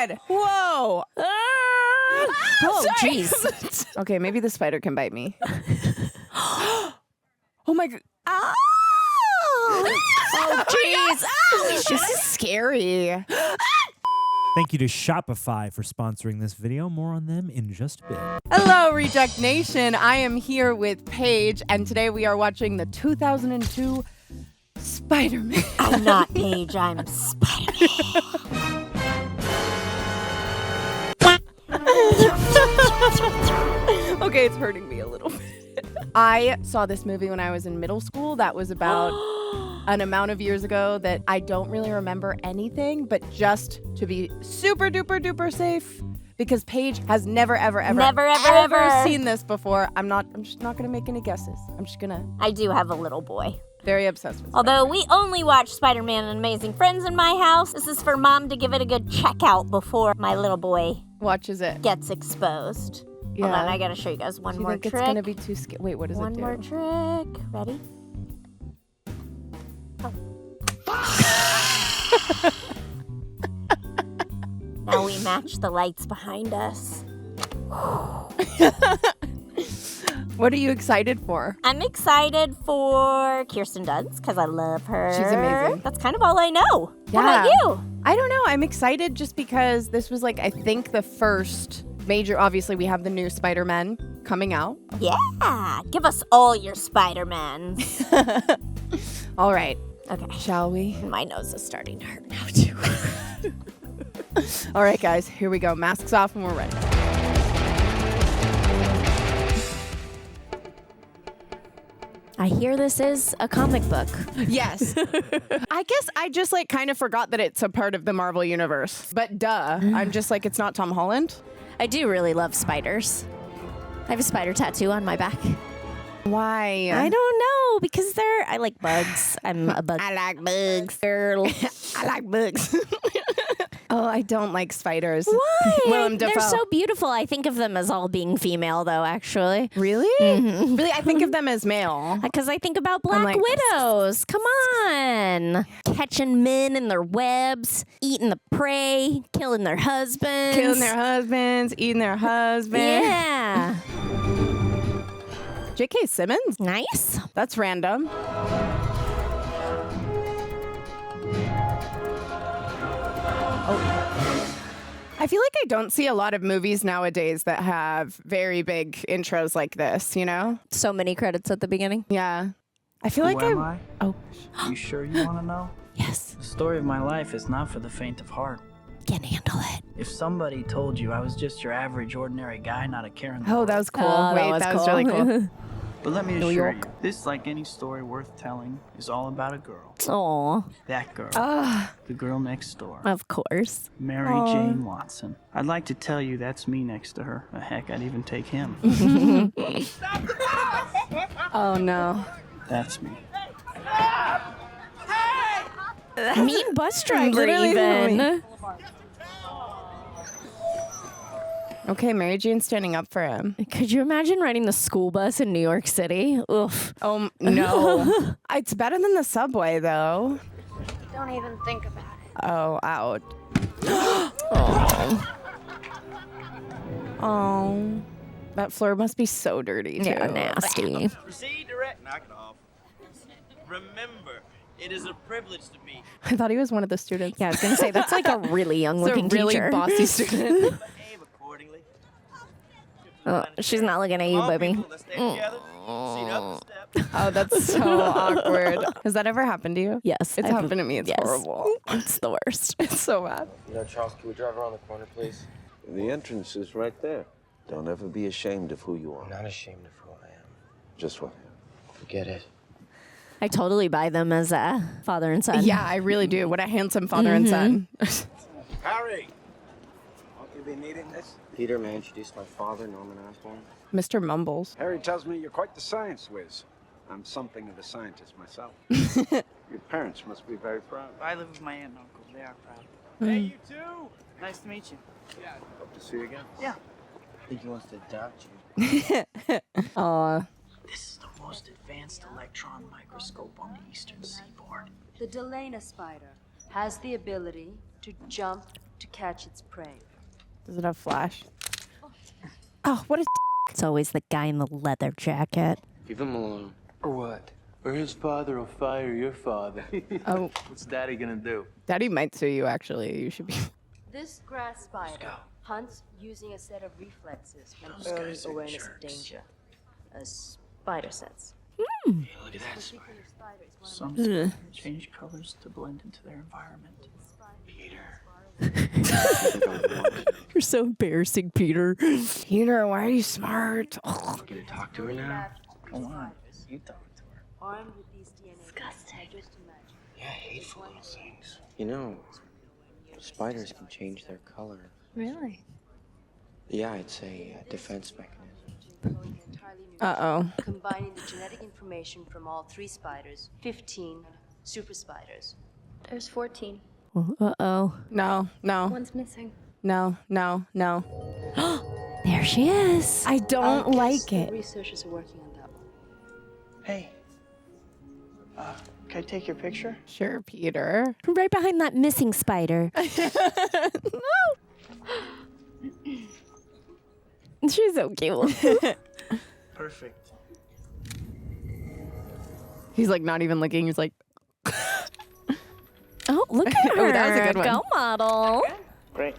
God! Whoa! Oh, jeez. Okay, maybe the spider can bite me. Oh my God. Oh, jeez. This is scary. Thank you to Shopify for sponsoring this video. More on them in just a bit. Hello, Reject Nation. I am here with Paige, and today we are watching the 2002 Spider-Man. I'm not Paige, I'm Spider-Man. Okay, it's hurting me a little bit. I saw this movie when I was in middle school. That was about an amount of years ago that I don't really remember anything, but just to be super duper duper safe, because Paige has never seen this before. I'm just not gonna make any guesses. I'm just gonna. I do have a little boy. Very obsessed with Although we only watch Spider-Man and Amazing Friends in my house, this is for Mom to give it a good check out before my little boy watches it. Gets exposed. Yeah. Hold on, I gotta show you guys one more trick. It's gonna be too scary. Wait, what does it do? One more trick. Ready? Now we match the lights behind us. What are you excited for? I'm excited for Kirsten Dunst because I love her. She's amazing. That's kind of all I know. Yeah. How about you? I don't know. I'm excited just because this was I think the first major. Obviously, we have the new Spider-Man coming out. Yeah. Give us all your Spider-Mans. All right. Okay. Shall we? My nose is starting to hurt now, too. All right, guys. Here we go. Masks off and we're ready. I hear this is a comic book. Yes. I guess I just kind of forgot that it's a part of the Marvel universe. But duh. I'm just it's not Tom Holland. I do really love spiders. I have a spider tattoo on my back. Why? I don't know, because I like bugs. I'm a bug. I like bugs. Girl. I like bugs. Oh, I don't like spiders. Why? Willem, Dafoe. They're so beautiful. I think of them as all being female, though, actually. Really? Mm-hmm. Really? I think of them as male. Because I think about black widows. Come on. Catching men in their webs, eating the prey, killing their husbands. Eating their husbands. Yeah. J.K. Simmons? Nice. That's random. I feel like I don't see a lot of movies nowadays that have very big intros like this, you know? So many credits at the beginning. Yeah. I feel like I? Oh. You sure you want to know? Yes. The story of my life is not for the faint of heart. Can handle it. If somebody told you I was just your average, ordinary guy, not a care in the Oh, world. that was cool. Oh, Wait, that was really cool. But let me assure you, this, like any story worth telling, is all about a girl. Aw. That girl. The girl next door. Of course. Mary Jane Watson. I'd like to tell you that's me next to her. Heck, I'd even take him. Oh, no. That's me. Mean bus driver, Literally even. Okay, Mary Jane's standing up for him. Could you imagine riding the school bus in New York City? Oof. Oh, no. It's better than the subway, though. Don't even think about it. Oh, out. Oh. That floor must be so dirty, too. Yeah, nasty. Proceed direct. Knock it off. Remember, it is a privilege to be. I thought he was one of the students. Yeah, I was going to say, that's a really young-looking It's a really teacher. bossy student. Behave accordingly. Oh, she's not looking at you, Come on, baby. people, let's stay together. Seat up and step. Oh, that's so awkward. Has that ever happened to you? Yes. It's happened to me. It's horrible. It's the worst. It's so bad. You know, Charles, can we drive around the corner, please? The entrance is right there. Don't ever be ashamed of who you are. I'm not ashamed of who I am. Just what? Forget it. I totally buy them as a father and son. Yeah, I really do. What a handsome father and son. Harry, won't you be needing this? Peter, may I introduce my father, Norman Osborn? Mr. Mumbles. Harry tells me you're quite the science whiz. I'm something of a scientist myself. Your parents must be very proud. I live with my aunt and uncle. They are proud. Hey, you too. Nice to meet you. Yeah. Hope to see you again. Yeah. I think he wants to adopt you. Aw. This is the most advanced electron microscope on the eastern seaboard. The Delana spider has the ability to jump to catch its prey. Does it have flash? Oh, what is? It's always the guy in the leather jacket. Leave him alone. Or what? Or his father will fire your father. Oh, What's Daddy gonna do? Daddy might sue you. Actually, you should be. This grass spider hunts using a set of reflexes when early awareness of danger. A spider sense. Look at that spider. Some change colors to blend into their environment. You're so embarrassing, Peter. Peter, why are you smart? Oh. We're gonna talk to her now. Come on, you talk to her. Armed with these DNA. Disgusting. Just imagine. Yeah, hateful little things. You know, spiders can change their color. Really? Yeah, it's a defense mechanism. Uh-oh. Combining the genetic information from all 3 spiders, 15 super spiders. There's 14. Uh-oh. No. One's missing. No. There she is. I don't like it. Researchers are working on that one. Hey, can I take your picture? Sure, Peter. Right behind that missing spider. She's so cute. Perfect. He's like not even looking. He's like, Oh, look at her. Oh, that was a good one. Go model. Great.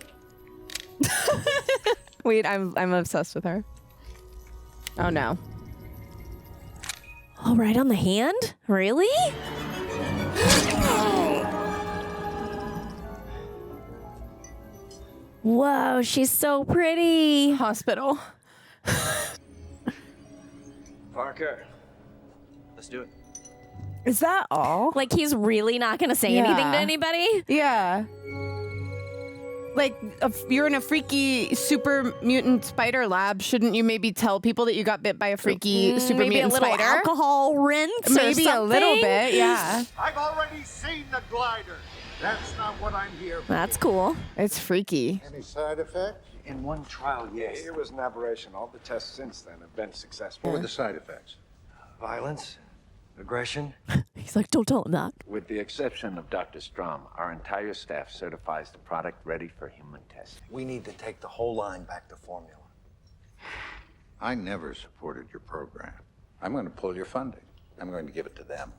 wait, I'm obsessed with her. Oh no. Oh, right on the hand? Really? Whoa, she's so pretty. Hospital. Parker, let's do it. Is that all? Like he's really not going to say anything to Yeah. anybody? Yeah. Like, if you're in a freaky super mutant spider lab, shouldn't you maybe tell people that you got bit by a freaky super maybe mutant a little spider? alcohol rinse or Maybe a little something? bit, yeah. I've already seen the glider. That's not what I'm here for. That's cool. It's freaky. Any side effects? In one trial, yes. It was an aberration. All the tests since then have been successful. What were the side effects? Violence, aggression. He's like, don't tell him that. With the exception of Dr. Strom, our entire staff certifies the product ready for human testing. We need to take the whole line back to formula. I never supported your program. I'm going to pull your funding. I'm going to give it to them.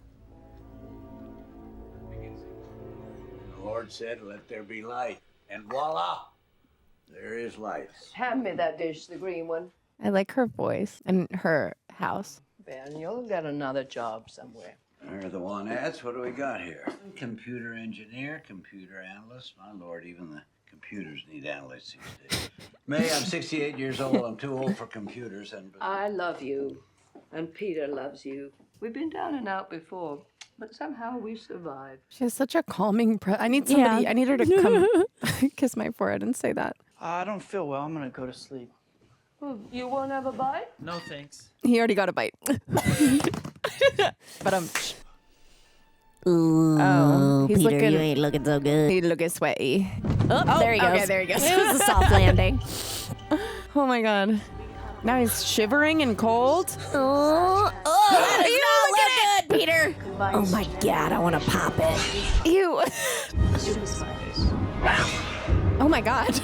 The Lord said, let there be light. And voila, there is light. Hand me that dish, the green one. I like her voice and her house. Ben, you'll get another job somewhere. There are the one ads. What do we got here? Computer engineer, computer analyst. My Lord, even the computers need analysts these days. May, I'm 68 years old. I'm too old for computers. And I love you, and Peter loves you. We've been down and out before, but somehow we survived. She has such a calming I need somebody, I need her to come kiss my forehead and say that. I don't feel well. I'm gonna go to sleep. Well, you won't have a bite? No thanks. He already got a bite. But Ooh, he's Peter, looking- you ain't looking so good. he's looking sweaty. Oh, there he goes. Okay, there he goes. It was a soft landing. Oh my god. Now he's shivering and cold. Oh, that does not look good, Peter. Oh my God, I want to pop it. Ew. Super spiders. Oh my god.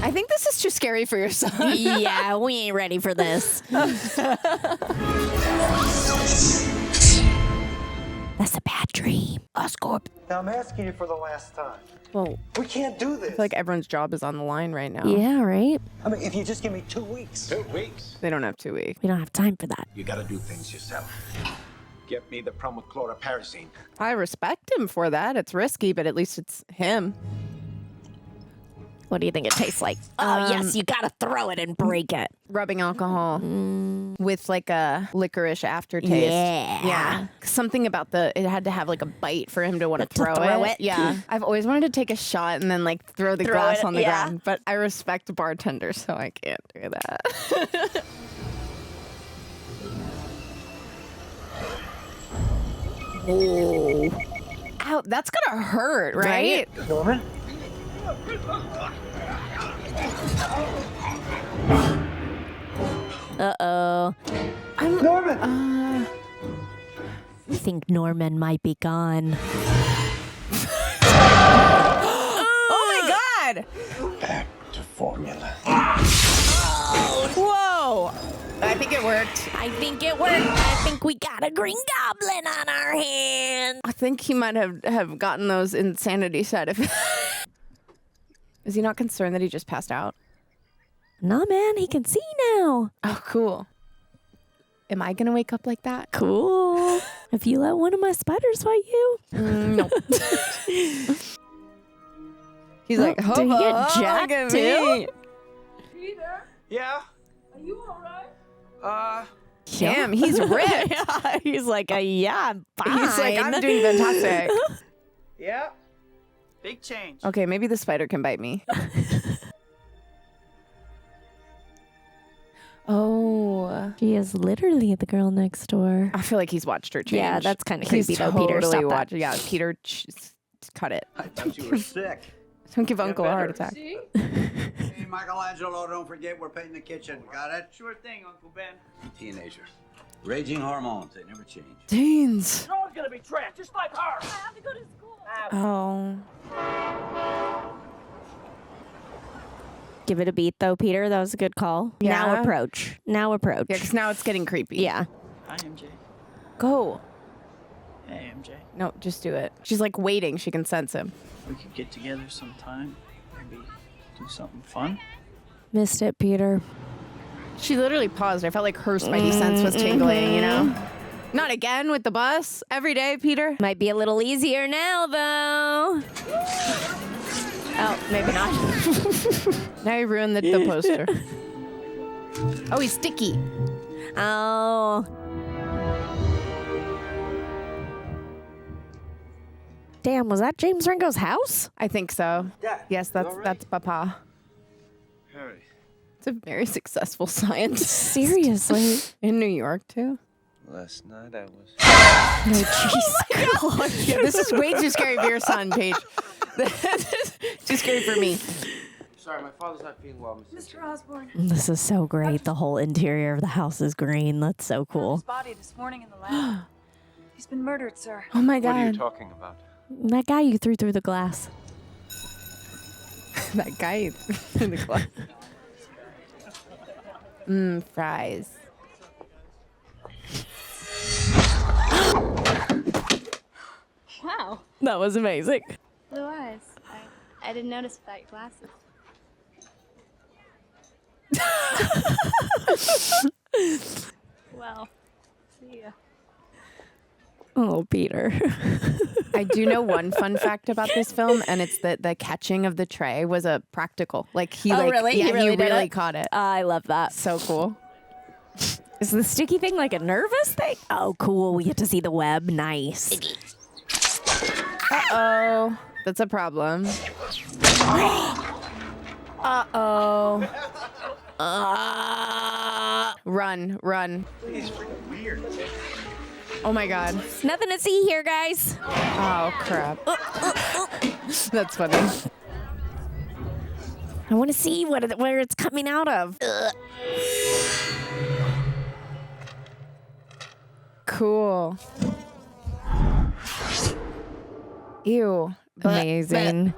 I think this is too scary for your son. Yeah, we ain't ready for this. That's a bad dream. Oscorp. Now I'm asking you for the last time. Well, We can't do I this. feel like everyone's job is on the line right now. Yeah, right? I mean, if you just give me 2 weeks. 2 weeks. They don't have 2 weeks. We don't have time for that. You got to do things yourself. Get me the promochloroparazine. I respect him for that. It's risky, but at least it's him. What do you think it tastes like? Oh, yes, you gotta throw it and break it. Rubbing alcohol with like a licorice aftertaste. Yeah. Something about it had to have like a bite for him to want to To throw it. Yeah. I've always wanted to take a shot and then like throw the glass it, on the yeah. ground, but I respect bartenders, so I can't do that. Oh. Ow, that's gonna hurt, right? Norman? Uh-oh. Norman! I think Norman might be gone. Oh my it worked. I think it worked. I think we got a Green Goblin on our hands. I think he might have gotten those insanity side effects. Is he not concerned that he just passed out? Nah, man, he can see now. Oh, cool. Am I going to wake up like that? Cool. If you let one of my spiders fight you. No. He's like, did he get jacked look at too? me. Peter, Yeah? are you all right? Damn, he's ripped. Yeah, he's like, yeah, I'm fine. He's like, I'm doing fantastic. Yeah. Big change. Okay, maybe the spider can bite me. Oh. She is literally the girl next door. I feel like he's watched her change. Yeah, that's kind of He's creepy though, Peter. totally Stop watched. that. Yeah, Peter, cut it. I thought you were sick. Don't give Uncle a heart attack. See? Hey, Michelangelo, don't forget we're painting the kitchen. Got it? Sure thing, Uncle Ben. Teenager. Raging hormones, they never change. Teens. You're always gonna be trash, just like her. I have to go to school. Oh. Give it a beat though, Peter. That was a good call. Yeah. Now approach. Now approach. Yeah, because now it's getting creepy. Yeah. Hi, MJ. Go. Hey, MJ. No, just do it. She's like waiting. She can sense him. We could get together sometime. Maybe do something fun. Missed it, Peter. She literally paused. I felt like her spidey sense was tingling, you know? Not again with the bus. Every day, Peter. Might be a little easier now, though. Oh, maybe not. Now you ruined the poster. Oh, he's sticky. Oh. Damn, was that James Franco's house? I think so. Dad, Yes, that's Papa. Harry. It's a very successful scientist. Seriously. In New York, too. Last night I was. No, jeez. Yeah, this is way too scary for your son, Paige. Too scary for me. Sorry, my father's not feeling well, Mr. Mr. Osborn. This is so great. The whole interior of the house is green. That's so cool. His body this morning in the lab. He's been murdered, sir. Oh my What are you God. talking about? That guy you threw through the glass. That guy in the club. Fries. Wow. That was amazing. Blue eyes. I didn't notice without your glasses. Well, see ya. Oh, Peter. I do know one fun fact about this film, and it's that the catching of the tray was a practical. Like he, really? yeah, He really did it? caught it. I love that. So cool. Is the sticky thing like a nervous thing? Oh, cool. We get to see the web. Nice. Uh-oh. That's a problem. Uh-oh. Run. He's freaking weird. Oh my God. Nothing to see here, guys. Oh, crap. That's funny. I want to see where it's coming out of. Cool. Ew. Amazing.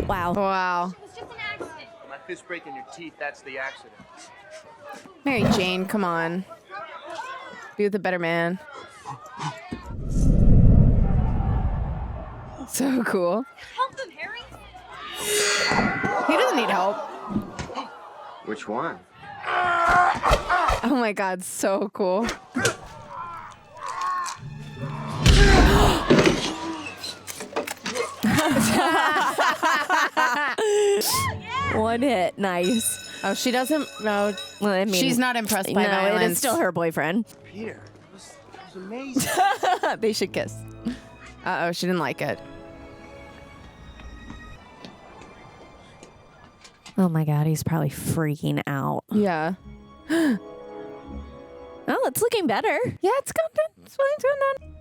Wow. Wow. It was just an accident. My fist breaking your teeth, that's the accident. Mary Jane, come on. Be with a better man. So cool. Help them, Harry. He doesn't need help. Which one? Oh my God, so cool. One hit. Nice. Oh, she doesn't. No, Well, I mean, she's not impressed by violence. it is still her boyfriend. Peter, it was amazing. They should kiss. Uh-oh, she didn't like it. Oh my God, he's probably freaking out. Yeah. Oh, it's looking better. Yeah, it's going down. It's going down.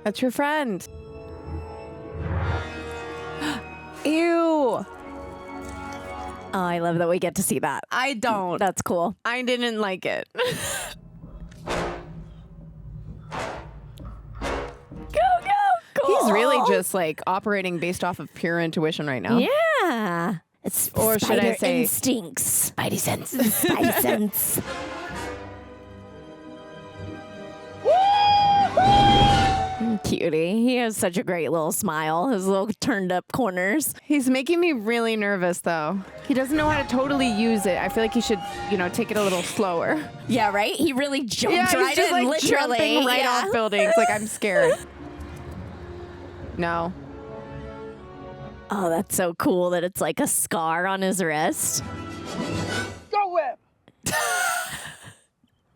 That's your friend. Ew. Oh, I love that we get to see that. I don't. That's cool. I didn't like it. Cool. He's really just like operating based off of pure intuition right now. Yeah. It's Or should I spider say- instincts. Spidey senses. Spidey sense. Cutie. He has such a great little smile. His little turned up corners. He's making me really nervous, though. He doesn't know how to totally use it. I feel like he should, take it a little slower. Yeah, right? He really jumped right he's just in, like literally. jumping right off buildings. Like, I'm scared. No. Oh, that's so cool that it's like a scar on his wrist. Go, Web!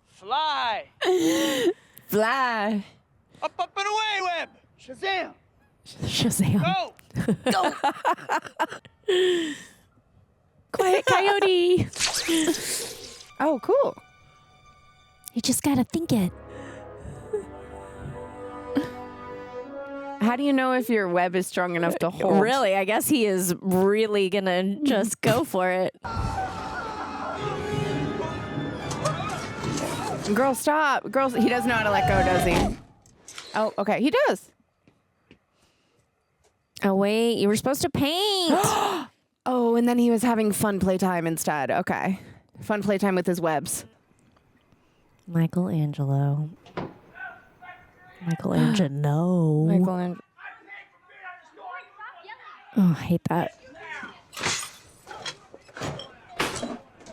Fly! Fly. Up, up, and away, Web! Shazam! Shazam. Go! Go! Quiet coyote. Oh, cool. You just gotta think it. How do you know if your web is strong enough to hold? Really, I guess he is really gonna just go for it. Girl, stop. Girl, he doesn't know how to let go, does he? Oh, okay. He does. Oh, wait. You were supposed to paint. Oh, and then he was having fun playtime instead. Okay. Fun playtime with his webs. Michelangelo. Michelangelo. Oh, I hate that.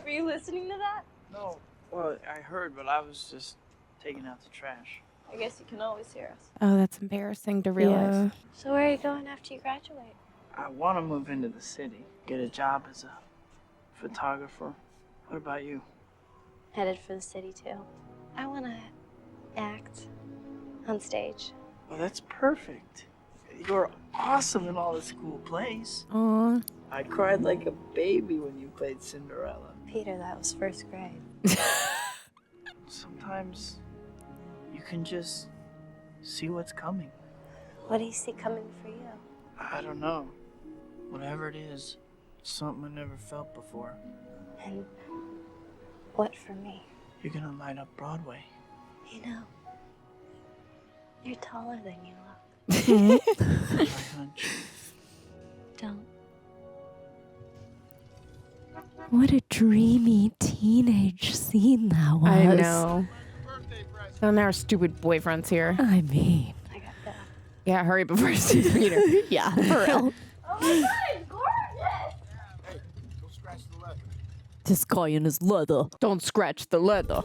Were you listening to that? No. Well, I heard, but I was just taking out the trash. I guess you can always hear us. Oh, that's embarrassing to realize. So where are you going after you graduate? I want to move into the city, get a job as a photographer. What about you? Headed for the city too. I want to act on stage. Well, that's perfect. You're awesome in all the school plays. Aw. I cried like a baby when you played Cinderella. Peter, that was first grade. Sometimes you can just see what's coming. What do you see coming for you? I don't know. Whatever it is, something I never felt before. And what for me? You're gonna light up Broadway. You know, you're taller than you look. My hunch. Don't. What a dreamy teenage scene that was. I know. And our stupid boyfriend's here. I mean. I got that. Yeah, hurry before he sees Peter. Yeah, for real. Oh my god, it's gorgeous! Hey, don't scratch the leather. This guy in his leather. Don't scratch the leather.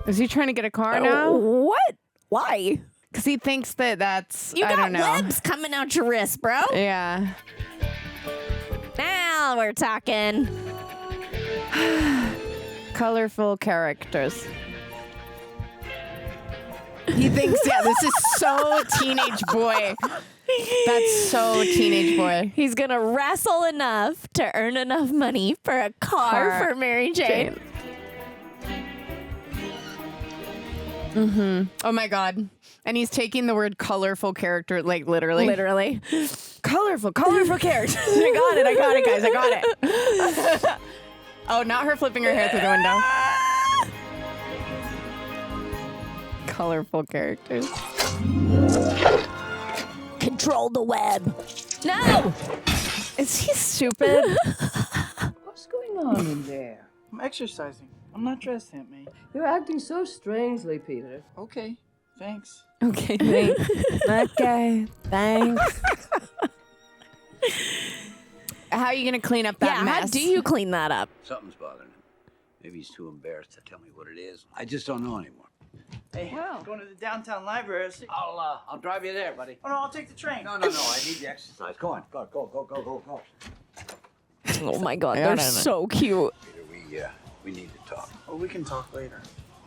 Is he trying to get a car now? What? Why? Because he thinks that's, You I got don't know. webs coming out your wrist, bro. Yeah. Now we're talking. Colorful characters. He thinks, yeah, this is so teenage boy. That's so teenage boy. He's going to wrestle enough to earn enough money for a car for Mary Jane. Mm-hmm. Oh, my God. And he's taking the word colorful character, like literally. Literally. Colorful characters. I got it, guys. I got it. Oh, not her flipping her hair through the window. Colorful characters. Control the web. No! Is he stupid? What's going on in there? I'm exercising. I'm not dressed, Aunt May. You're acting so strangely, Peter. Okay, thanks. Okay, thanks. Okay, thanks. How are you going to clean up that mess? How do you clean that up? Something's bothering him. Maybe he's too embarrassed to tell me what it is. I just don't know anymore. Hey, going to the downtown library. I'll drive you there, buddy. Oh, no, I'll take the train. No. I need the exercise. Go on. Go. Oh my God, they're so cute. Peter, we need to talk. Oh, we can talk later.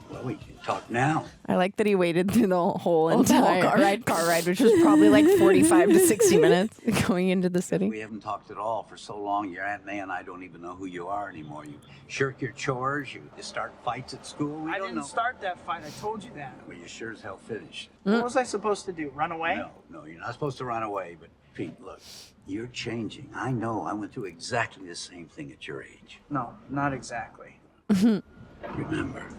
Well, we can talk now. I like that he waited through the whole whole entire car ride, which was probably like 45 to 60 minutes going into the city. We haven't talked at all for so long. Your Aunt May and I don't even know who you are anymore. You shirk your chores. You start fights at school. I didn't start that fight. I told you that. Well, you sure as hell finished. What was I supposed to do? Run away? No, you're not supposed to run away. But Pete, look, you're changing. I know. I went through exactly the same thing at your age. No, not exactly. Remember,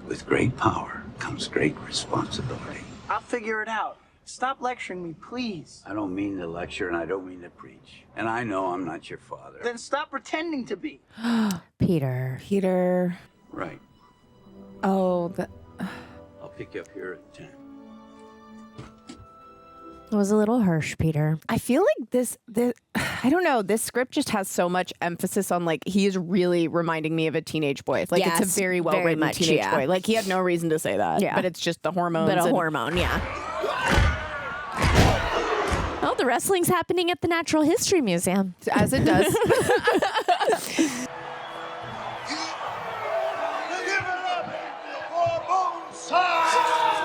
with great power comes great responsibility. I'll figure it out. Stop lecturing me, please. I don't mean to lecture and I don't mean to preach. And I know I'm not your father. Then stop pretending to be. Peter. Right. Oh, I'll pick you up here at 10. It was a little harsh, Peter. I feel like this, I don't know, this script just has so much emphasis on, like, he is really reminding me of a teenage boy. Like, Yes, it's a very well-written much, teenage yeah. boy. Like, he had no reason to say that. Yeah. But it's just the hormones. But a and- hormone, yeah. Oh, the wrestling's happening at the Natural History Museum. As it does.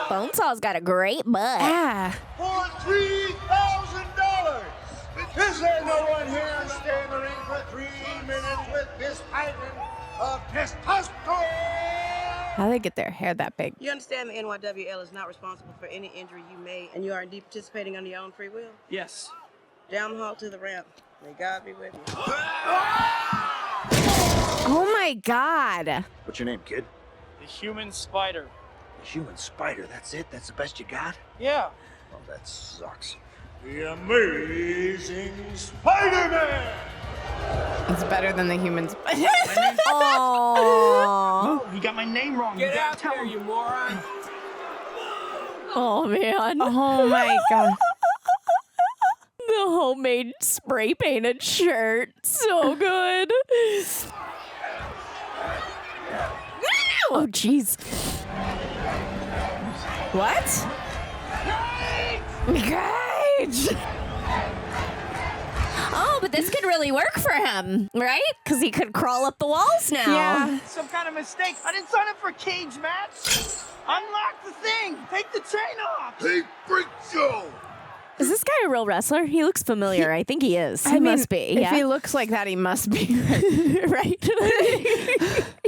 Bonesaw's got a great butt. Yeah. For $3,000. Is there no one here to stay in the ring for 3 minutes with this titan of testosterone? How they get their hair that big? You understand the NYWL is not responsible for any injury you may, and you are indeed participating on your own free will? Yes. Down the hall to the ramp. May God be with you. Oh my God. What's your name, kid? The human spider. The human spider, that's it? That's the best you got? Yeah. Well, that sucks. The Amazing Spider-Man! It's better than the human spider. Oh. Oh, you got my name wrong. Get out there, you moron! Oh, man. Oh my God. The homemade spray painted shirt. So good. Oh, jeez. What? Gage! Oh, but this could really work for him, right? Because he could crawl up the walls now. Yeah. Some kind of mistake. I didn't sign up for a cage match. Unlock the thing. Take the chain off. Hey, Freak Show! Is this guy a real wrestler? He looks familiar. I think he is. He I mean, must be. If he looks like that, he must be. Right?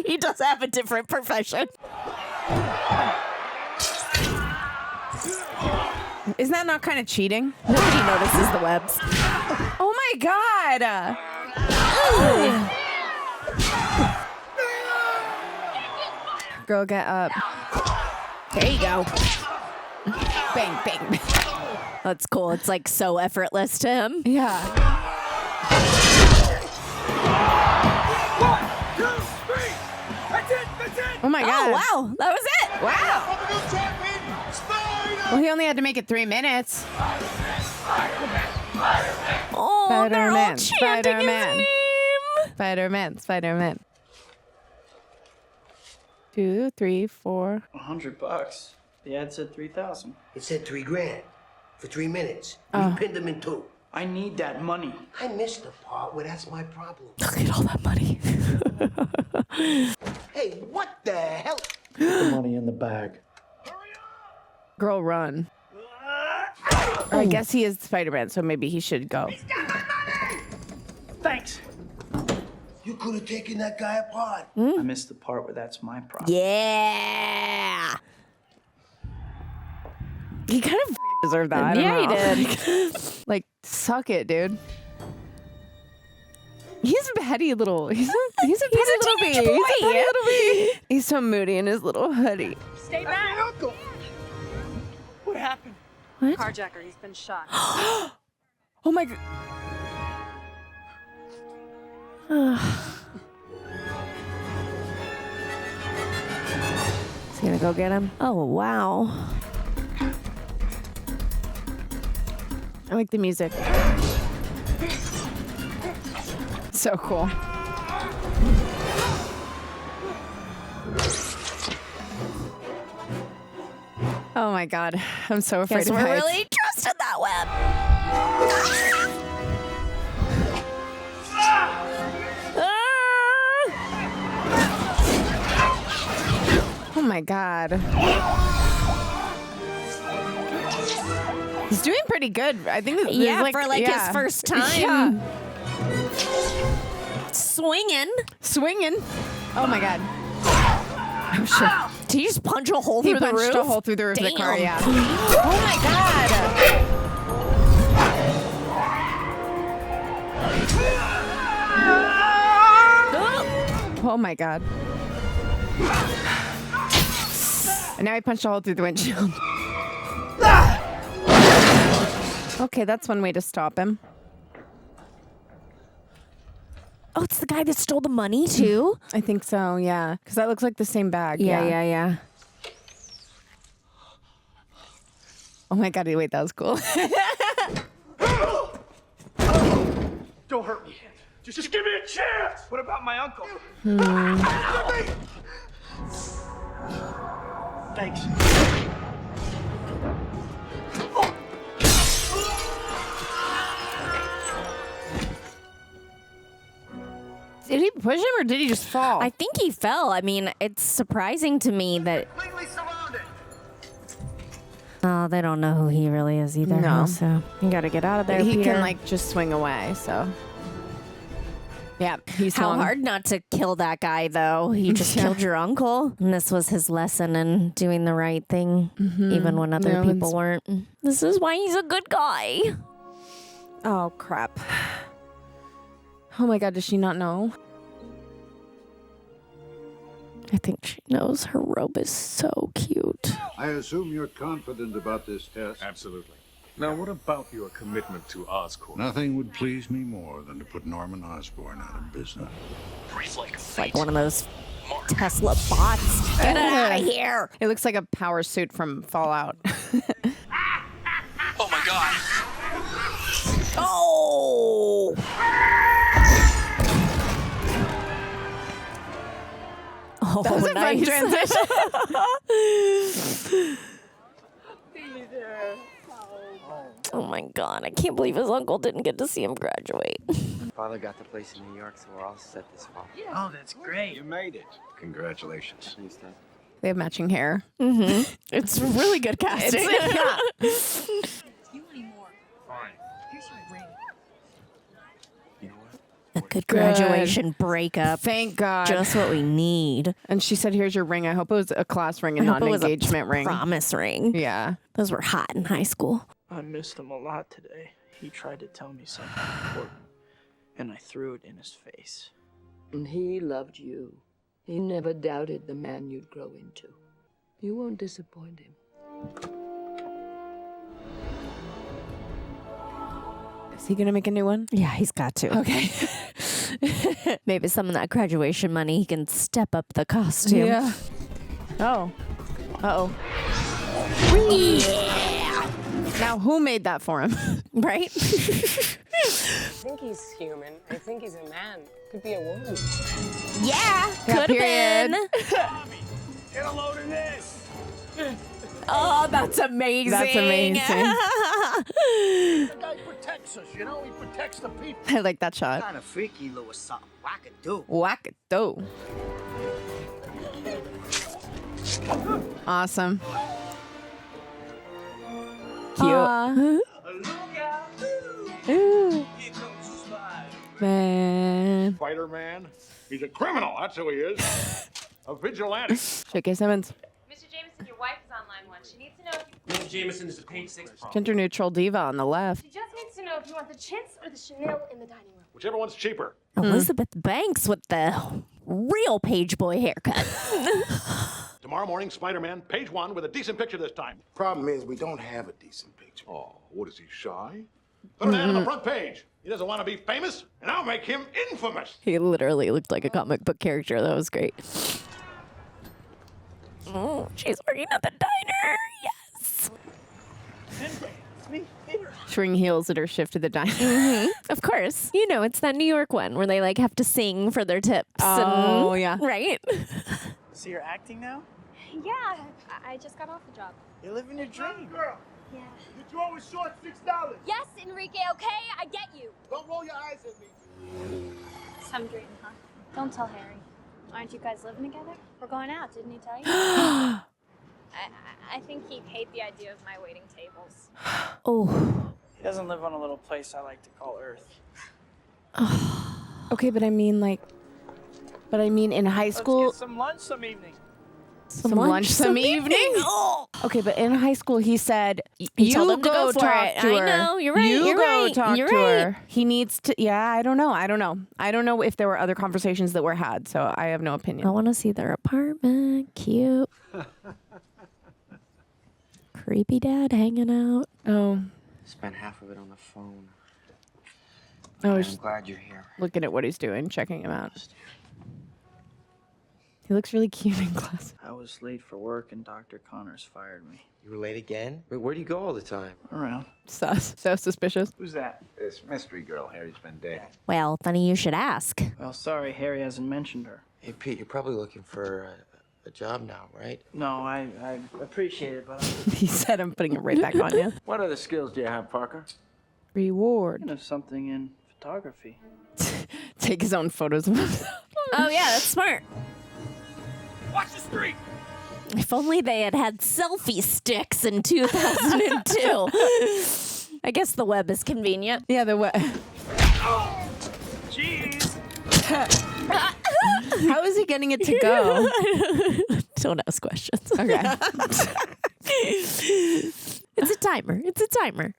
He does have a different profession. Isn't that not kind of cheating? Nobody notices the webs. Oh my God. Girl, get up. There you go. Bang, bang. That's cool. It's like so effortless to him. Yeah. 1, 2, 3! That's it! That's it! Oh my God. Oh, wow. That was it. Wow. The new champion, Spider! Well, he only had to make it 3 minutes. Oh, they're all Spider-Man, chanting Spider-Man. his name. Spider-Man, Spider-Man. 2, 3, 4. $100. The ad said 3,000. It said $3,000 for 3 minutes. We pinned them in 2. I need that money. I missed the part where that's my problem. Look at all that money. Hey, what the hell? Put the money in the bag. Girl, run. Or I guess he is Spider-Man, so maybe he should go. Thanks. You could have taken that guy apart. I missed the part where that's my problem. Yeah. He kind of deserved that. I don't Yeah, know. he did. Like, suck it, dude. He's a petty little. He's a petty little bee. teenage boy. He's a petty little bee. He's so moody in his little hoodie. Stay back. Uncle. What happened? What? Carjacker, he's been shot. Oh my God. He's gonna go get him. Oh, wow. I like the music. So cool. Oh my God. I'm so afraid Guess of we're heights. really trusted that web. Oh my God. He's doing pretty good. I think this is Yeah, like, for like his first time. Swinging. Swinging. Oh my God. Oh shit. Did he just punch a hole He through the punched roof? a hole through the roof of the car, Damn. yeah. Oh my God. Oh my God. And now he punched a hole through the windshield. Okay, that's one way to stop him. Oh, it's the guy that stole the money too? I think so, yeah. Because that looks like the same bag. Yeah. Oh my God, wait, that was cool. Don't hurt me. Just give me a chance. What about my uncle? Thanks. Did he push him or did he just fall? I think he fell. I mean, it's surprising to me that... Oh, they don't know who he really is either. No. So you got to get out of there, He Peter. can, like, just swing away, so... Yeah, he's How hard not to kill that guy, though. He just killed your uncle. And this was his lesson in doing the right thing, even when other people weren't. This is why he's a good guy. Oh, crap. Oh my God, does she not know? I think she knows. Her robe is so cute. I assume you're confident about this test? Absolutely. Now, what about your commitment to Oscorp? Nothing would please me more than to put Norman Osborn out of business. It's like one of those Tesla bots. Get it out of here. It looks like a power suit from Fallout. Oh my God. Oh! Oh, That was a fun transition. Oh my God, I can't believe his uncle didn't get to see him graduate. Father got the place in New York, so we're all set this fall. Oh, that's great. You made it. Congratulations. Thanks, Dad. They have matching hair. It's really good casting. You anymore. Fine. Here's your ring. You know what? A good graduation breakup. Thank God. Just what we need. And she said, here's your ring. I hope it was a class ring and not an engagement ring. Promise ring. Yeah. Those were hot in high school. I missed him a lot today. He tried to tell me something important, and I threw it in his face. And he loved you. He never doubted the man you'd grow into. You won't disappoint him. Is he going to make a new one? Yeah, he's got to. Okay. Maybe some of that graduation money, he can step up the costume. Yeah. Oh. Uh-oh. Yeah. Now, who made that for him? Right? I think he's human. I think he's a man. Could be a woman. Yeah, Yeah, could have been. Get a load of this. Oh, that's amazing. That's amazing. The guy protects us, you know? He protects the people. I like that shot. Kind of freaky little something. Wackadoo. Wackadoo. Awesome. Cute. Ooh. Man. Spider-Man. He's a criminal, that's who he is. A vigilante. J.K. Simmons. Mr. Jameson, your wife is on line 1. She needs to know if Mr. Jameson is a page 6 problem. Gender neutral diva on the left. She just needs to know if you want the chintz or the chenille in the dining room. Whichever one's cheaper. Elizabeth Banks with the real page boy haircut. Tomorrow morning, Spider-Man, page 1 with a decent picture this time. Problem is, we don't have a decent picture. Oh, what is he, shy? Put an ad on the front page. He doesn't want to be famous, and I'll make him infamous. He literally looked like a comic book character. That was great. Oh, she's working at the diner. Yes. Showing heels at her shift to the diner. Of course. You know, it's that New York one where they like have to sing for their tips. Oh, yeah. Right? So you're acting now? Yeah, I just got off the job. You're living your dream. Girl, Yeah. did you always short $6? Yes, Enrique, okay? I get you. Don't roll your eyes at me. Some dream, huh? Don't tell Harry. Aren't you guys living together? We're going out, didn't he tell you? I think he'd hate the idea of my waiting tables. Oh. He doesn't live on a little place I like to call Earth. Okay, but I mean, like, in high school. Let's get some lunch some evening. Some lunch some evening? Oh. Okay, but in high school, he said, He told you him to go go for talk it. to her. I know, you're right, You you're go right, talk you're to right. her. He needs to, I don't know. I don't know if there were other conversations that were had, so I have no opinion. I want to see their apartment. Cute. Creepy dad hanging out. Oh, Spent half of it on the phone. Oh, I'm glad you're here. looking at what he's doing, checking him out. He looks really cute in glasses. I was late for work and Dr. Connors fired me. You were late again? Wait, where do you go all the time? Around. Sus. So suspicious. Who's that? This mystery girl Harry's been dating. Well, funny you should ask. Well, sorry, Harry hasn't mentioned her. Hey, Pete, you're probably looking for a job now, right? No, I appreciate it, but He said I'm putting it right back on you. What other skills do you have, Parker? Reward. I know something in photography. Take his own photos of himself. Oh, yeah, that's smart. Watch the street! If only they had selfie sticks in 2002. I guess the web is convenient. Yeah, the web. Oh, jeez! How is he getting it to go? Don't ask questions. Okay. It's a timer. It's a timer.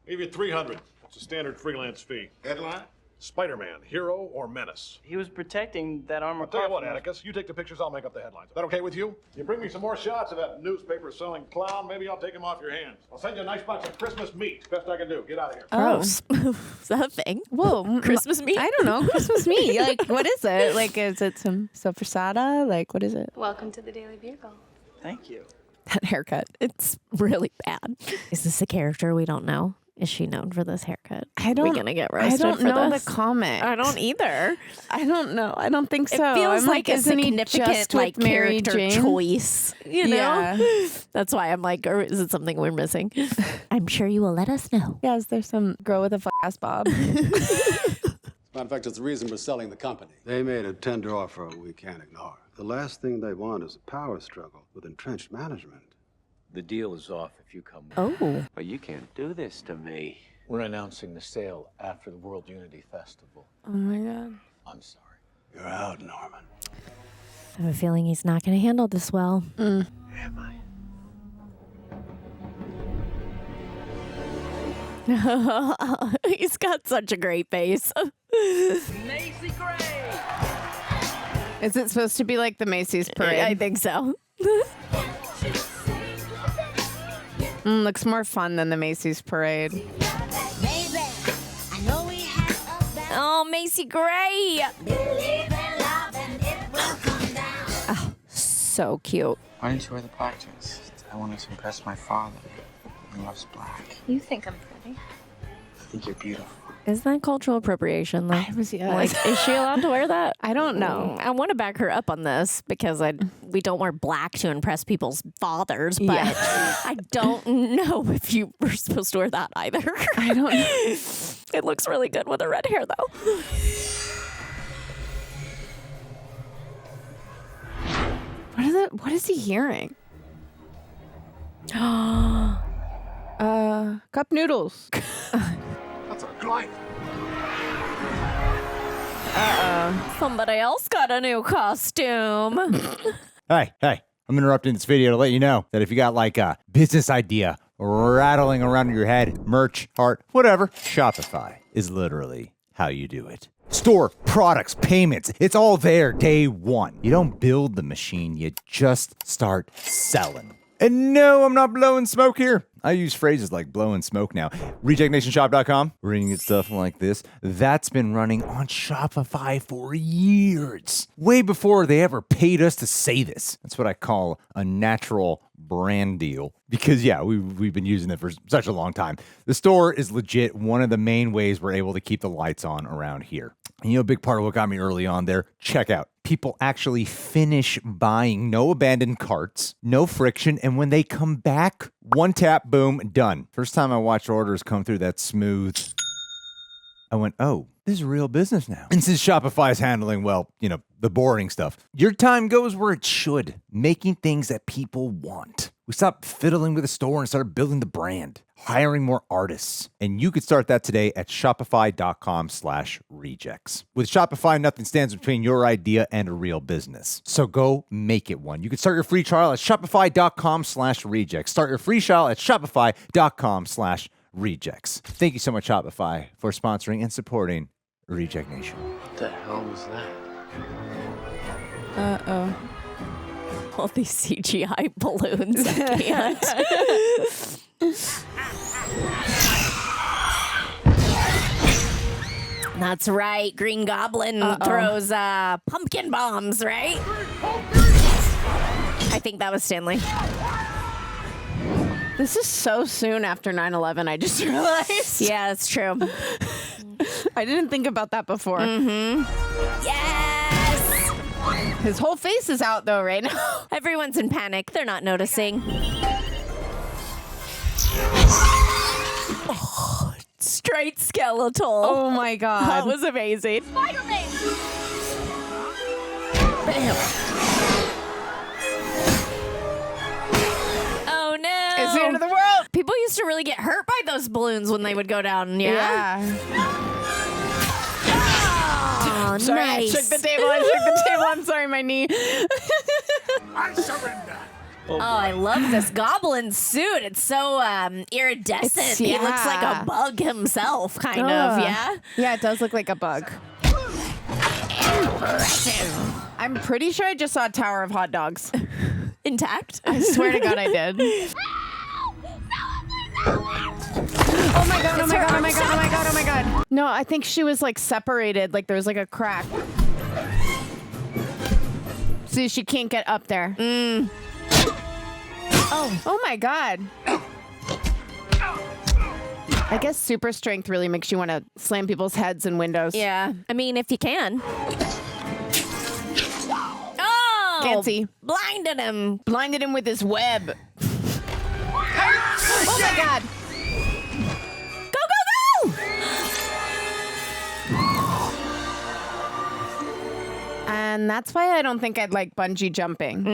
Give you 300. It's a standard freelance fee. Headline? Spider-Man, hero or menace? He was protecting that armor. I'll tell you what, Atticus, you take the pictures, I'll make up the headlines. Is that okay with you? You bring me some more shots of that newspaper-selling clown, maybe I'll take him off your hands. I'll send you a nice box of Christmas meat. Best I can do. Get out of here. Gross. Is that a thing? Whoa. Christmas meat? I don't know. Christmas meat. Like, what is it? Like, is it some soppressata? Like, what is it? Welcome to the Daily Bugle. Thank you. That haircut. It's really bad. Is this a character we don't know? Is she known for this haircut? I don't. We're gonna get roasted. I don't know this? the comic. I don't either. I don't know. I don't think so. It feels I'm like a isn't he significant just like with Mary character Jane? choice. You know? Yeah. That's why I'm like, or is it something we're missing? I'm sure you will let us know. Yeah, is there some girl with a ass bob? Matter of fact, it's the reason we're selling the company. They made a tender offer we can't ignore. The last thing they want is a power struggle with entrenched management. The deal is off if you come. Oh. But you can't do this to me. We're announcing the sale after the World Unity Festival. Oh my God. I'm sorry. You're out, Norman. I have a feeling he's not going to handle this well. Am I? He's got such a great face. Macy Gray! Is it supposed to be like the Macy's parade? I think so. Looks more fun than the Macy's parade. Oh, Macy Gray. Oh, so cute. Why didn't you wear the black dress? I wanted to impress my father. He loves black. You think I'm pretty? I think you're beautiful. Is that cultural appropriation, though? Like, is she allowed to wear that? I don't know. I want to back her up on this because we don't wear black to impress people's fathers, but Yeah. I don't know if you were supposed to wear that either. I don't know. It looks really good with her red hair, though. What is he hearing? Cup noodles. That's a client. Somebody else got a new costume. Hey, I'm interrupting this video to let you know that if you got like a business idea rattling around in your head, merch, art, whatever, Shopify is literally how you do it. Store, products, payments, it's all there day one. You don't build the machine, you just start selling. And no, I'm not blowing smoke here. I use phrases like blowing smoke now. RejectNationShop.com, we're going to get stuff like this. That's been running on Shopify for years. Way before they ever paid us to say this. That's what I call a natural brand deal. Because yeah, we've been using it for such a long time. The store is legit one of the main ways we're able to keep the lights on around here. And you know, a big part of what got me early on there, checkout. People actually finish buying, no abandoned carts, no friction, and when they come back, one tap, boom, done. First time I watched orders come through that smooth, I went, oh, this is real business now. And since Shopify is handling, well, you know, the boring stuff, your time goes where it should, making things that people want. We stopped fiddling with the store and started building the brand, hiring more artists. And you could start that today at shopify.com/rejects. With Shopify, nothing stands between your idea and a real business. So go make it one. You can start your free trial at shopify.com/rejects. Start your free trial at shopify.com/rejects. Thank you so much, Shopify, for sponsoring and supporting Reject Nation. What the hell was that? Uh-oh. All these CGI balloons. I can't. That's right. Green Goblin throws pumpkin bombs, right? I think that was Stanley. This is so soon after 9/11, I just realized. Yeah, it's true. I didn't think about that before. Yes! His whole face is out, though, right now. Everyone's in panic. They're not noticing. Oh, straight skeletal. Oh, my God. That was amazing. Spider-Man! Bam. Oh, no. It's the end of the world. People used to really get hurt by those balloons when they would go down. Yeah. Oh, sorry, nice. I shook the table. I'm sorry, my knee. I surrender. Oh, I love this goblin suit. It's so iridescent. He looks like a bug himself, kind of, yeah? Yeah, it does look like a bug. I'm pretty sure I just saw a tower of hot dogs. Intact? I swear to God I did. Oh my God, oh my God, oh my God, oh my God, oh my God. No, I think she was like separated, like there was like a crack. See, she can't get up there. Oh my God. I guess super strength really makes you want to slam people's heads and windows. Yeah, I mean, if you can. Oh! Can't see. Blinded him. Blinded him with his web. Oh my God. Go, go, go! And that's why I don't think I'd like bungee jumping.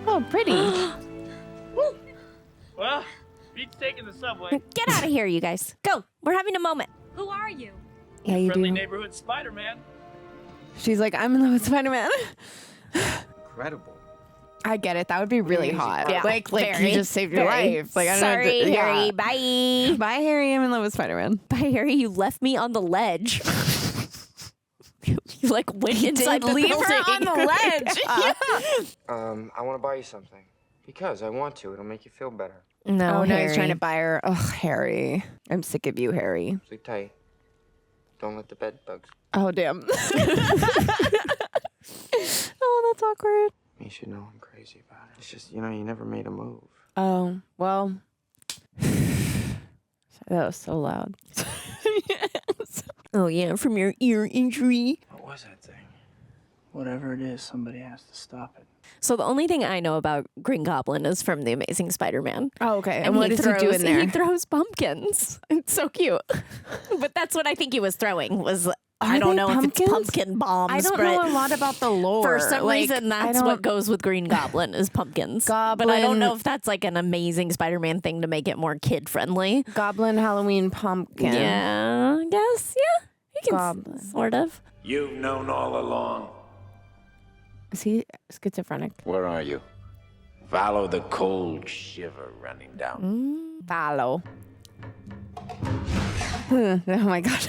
Oh, pretty. Well, beats taking the subway. Get out of here, you guys. Go. We're having a moment. Who are you? Yeah, you Friendly do. neighborhood Spider-Man. She's like, I'm in love with Spider-Man. Incredible. I get it. That would be really hot. Yeah, like very, you just saved your very. life. Like I don't Sorry, know. Harry. Bye. Bye, Harry. I'm in love with Spider-Man. Bye, Harry. You left me on the ledge. You like went inside the leave building. her on the ledge. Yeah. I want to buy you something. Because I want to. It'll make you feel better. No, Oh, no, Harry. he's trying to buy her. Ugh, Harry. I'm sick of you, Harry. Sleep tight. Don't let the bed bugs. Oh, damn. Oh, that's awkward. You should know I'm crazy about it. It's just, you never made a move. Oh, well. That was so loud. Oh, yeah, from your ear injury. What was that thing? Whatever it is, somebody has to stop it. So the only thing I know about Green Goblin is from The Amazing Spider-Man. Oh, okay. And what does he do in there? He throws pumpkins. It's so cute. But that's what I think he was throwing was... I don't know if it's pumpkin bombs. I don't know a lot about the lore. For some reason, that's what goes with Green Goblin is pumpkins. But I don't know if that's like an Amazing Spider-Man thing to make it more kid-friendly. Goblin Halloween pumpkin. Yeah, I guess. Yeah, you can Goblin. sort of. You've known all along. Is he schizophrenic? Where are you? Follow the cold shiver running down. Follow. Oh my God.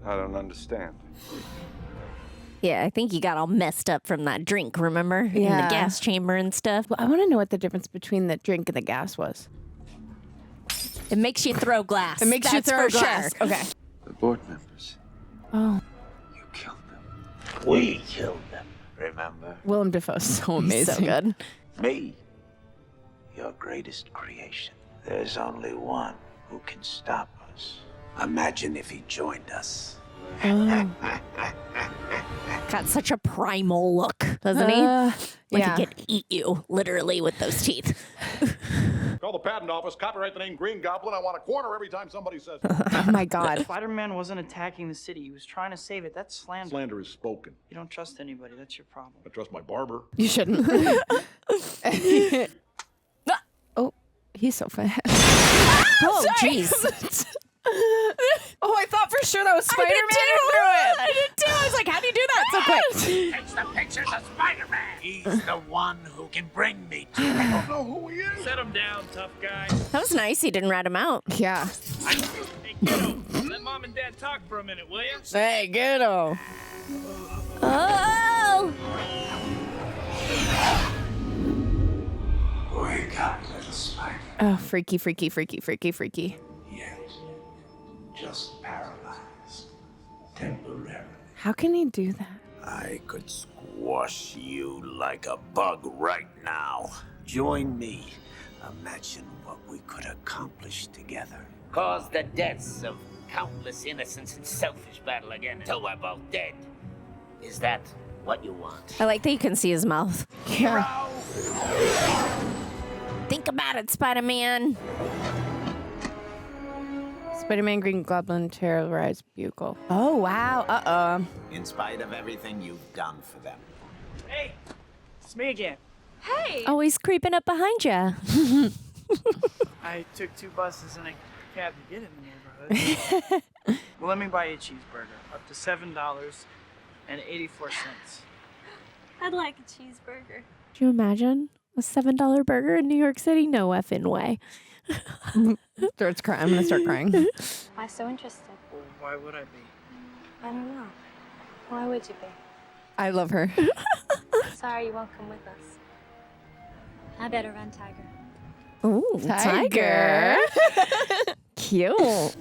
I don't understand. Yeah, I think you got all messed up from that drink, remember? In the Yeah. gas chamber and stuff. Well, I want to know what the difference between the drink and the gas was. It makes you throw glass. It makes you That's throw for glass. sure. Okay. The board members. Oh, We killed them, remember? Willem Dafoe's so He's amazing. so good. Me, your greatest creation. There's only one who can stop us. Imagine if he joined us. Got such a primal look, doesn't he? Like yeah. he could eat you, literally, with those teeth. Call the patent office, copyright the name Green Goblin. I want a corner every time somebody says Oh my God. Spider-Man wasn't attacking the city. He was trying to save it. That's slander. Slander is spoken. You don't trust anybody. That's your problem. I trust my barber. You shouldn't. Oh, he's so fast. Oh, jeez. Oh, I thought for sure that was Spider-Man who threw it. I did too. I was like, how do you do that so quick? It's the pictures of Spider-Man. He's the one who can bring me to I don't know who he is. Set him down, tough guy. That was nice. He didn't rat him out. Yeah. Hey, kiddo, let mom and dad talk for a minute, will you? Hey, kiddo. Oh! Wake up, little spider. Oh, freaky, freaky, freaky, freaky, freaky. Yet, just paralyzed. temporarily. How can he do that? I could squash you like a bug right now. Join me. Imagine what we could accomplish together. Cause the deaths of countless innocents in selfish battle again until we're both dead. Is that what you want? I like that you can see his mouth. Yeah. Think about it, Spider-Man. Spider-Man, Green Goblin, terrorized Bugle. Oh, wow. Uh-oh. In spite of everything you've done for them. Hey, it's me again. Hey! Always creeping up behind you. I took 2 buses and a cab to get in the neighborhood. Well, let me buy you a cheeseburger. Up to $7.84. I'd like a cheeseburger. Do you imagine a $7 burger in New York City? No effing way. Starts crying. I'm gonna start crying. Why so interested? Well, why would I be? I don't know. Why would you be? I love her. Sorry you won't come with us. I better run, Tiger. Ooh, Tiger. Cute.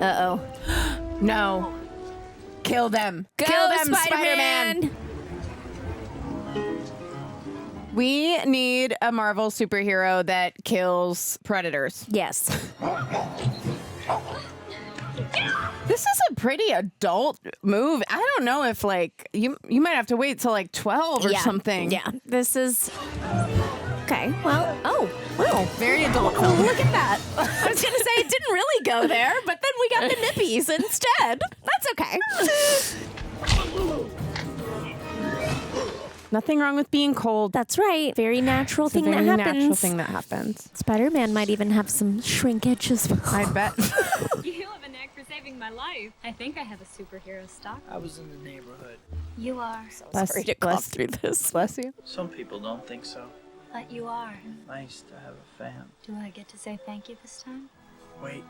Uh-oh. No. Kill them. Go, Kill them, Spider-Man. We need a Marvel superhero that kills predators. Yes. This is a pretty adult move. I don't know if like you might have to wait till like 12 or something. Yeah. This is okay. Well, oh, wow. Very adult film. Look at that. I was gonna say it didn't really go there, but then we got the nippies instead. That's okay. Nothing wrong with being cold. That's right. Very natural It's thing a very that happens. natural thing that happens. Spider-Man might even have some shrinkage as well. I bet. You have a knack for saving my life. I think I have a superhero stock. I was in the neighborhood. You are. Sorry to cough through this. Bless you. Some people don't think so. But you are. Nice to have a fan. Do I get to say thank you this time? Wait.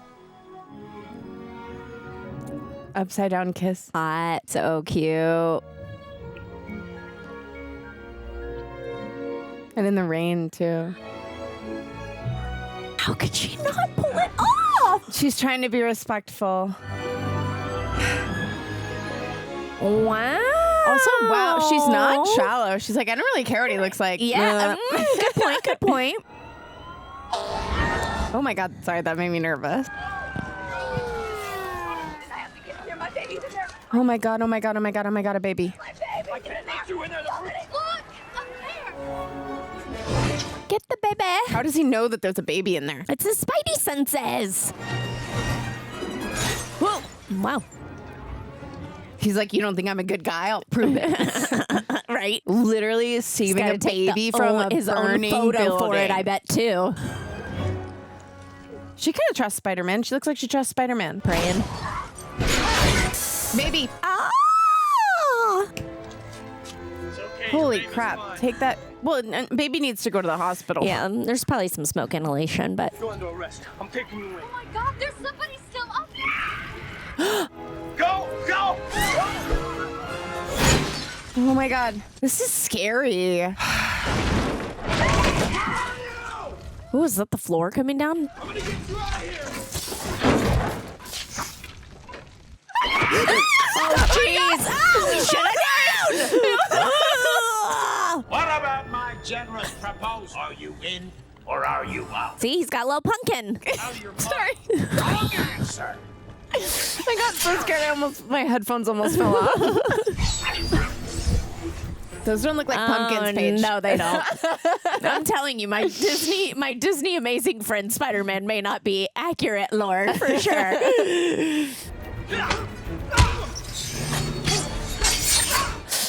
Upside down kiss. Hot. So cute. And in the rain too. How could she not pull it off? She's trying to be respectful. Wow. Also, wow, she's not shallow. She's like, I don't really care what he looks like. Yeah. Good point. Good point. Oh my God. Sorry, that made me nervous. Oh my God. Oh my God. Oh my God. Oh my God. A baby. Get the baby. How does he know that there's a baby in there? It's his spidey senses. Whoa. Wow. He's like, you don't think I'm a good guy? I'll prove it. Right. Literally saving a baby from his burning own photo building. for it, I bet, too. She kind of trusts Spider-Man. She looks like she trusts Spider-Man. Praying. Baby. Ah! It's okay. Holy your baby's crap. fine. Take that. Well, baby needs to go to the hospital. Yeah, there's probably some smoke inhalation, but... Go under arrest. I'm taking you away. Oh my God, there's somebody still up there. Go! Go! Oh my God. This is scary. Ooh, is that the floor coming down? I'm gonna get you out of here! Oh, jeez! Oh, we shut it down! What about my generous proposal? Are you in or are you out? See, he's got a little pumpkin. Sorry. Wrong answer. I got so scared. My headphones almost fell off. Those don't look like pumpkins, Paige. No, they don't. I'm telling you, my Disney amazing friend Spider-Man may not be accurate lore for sure.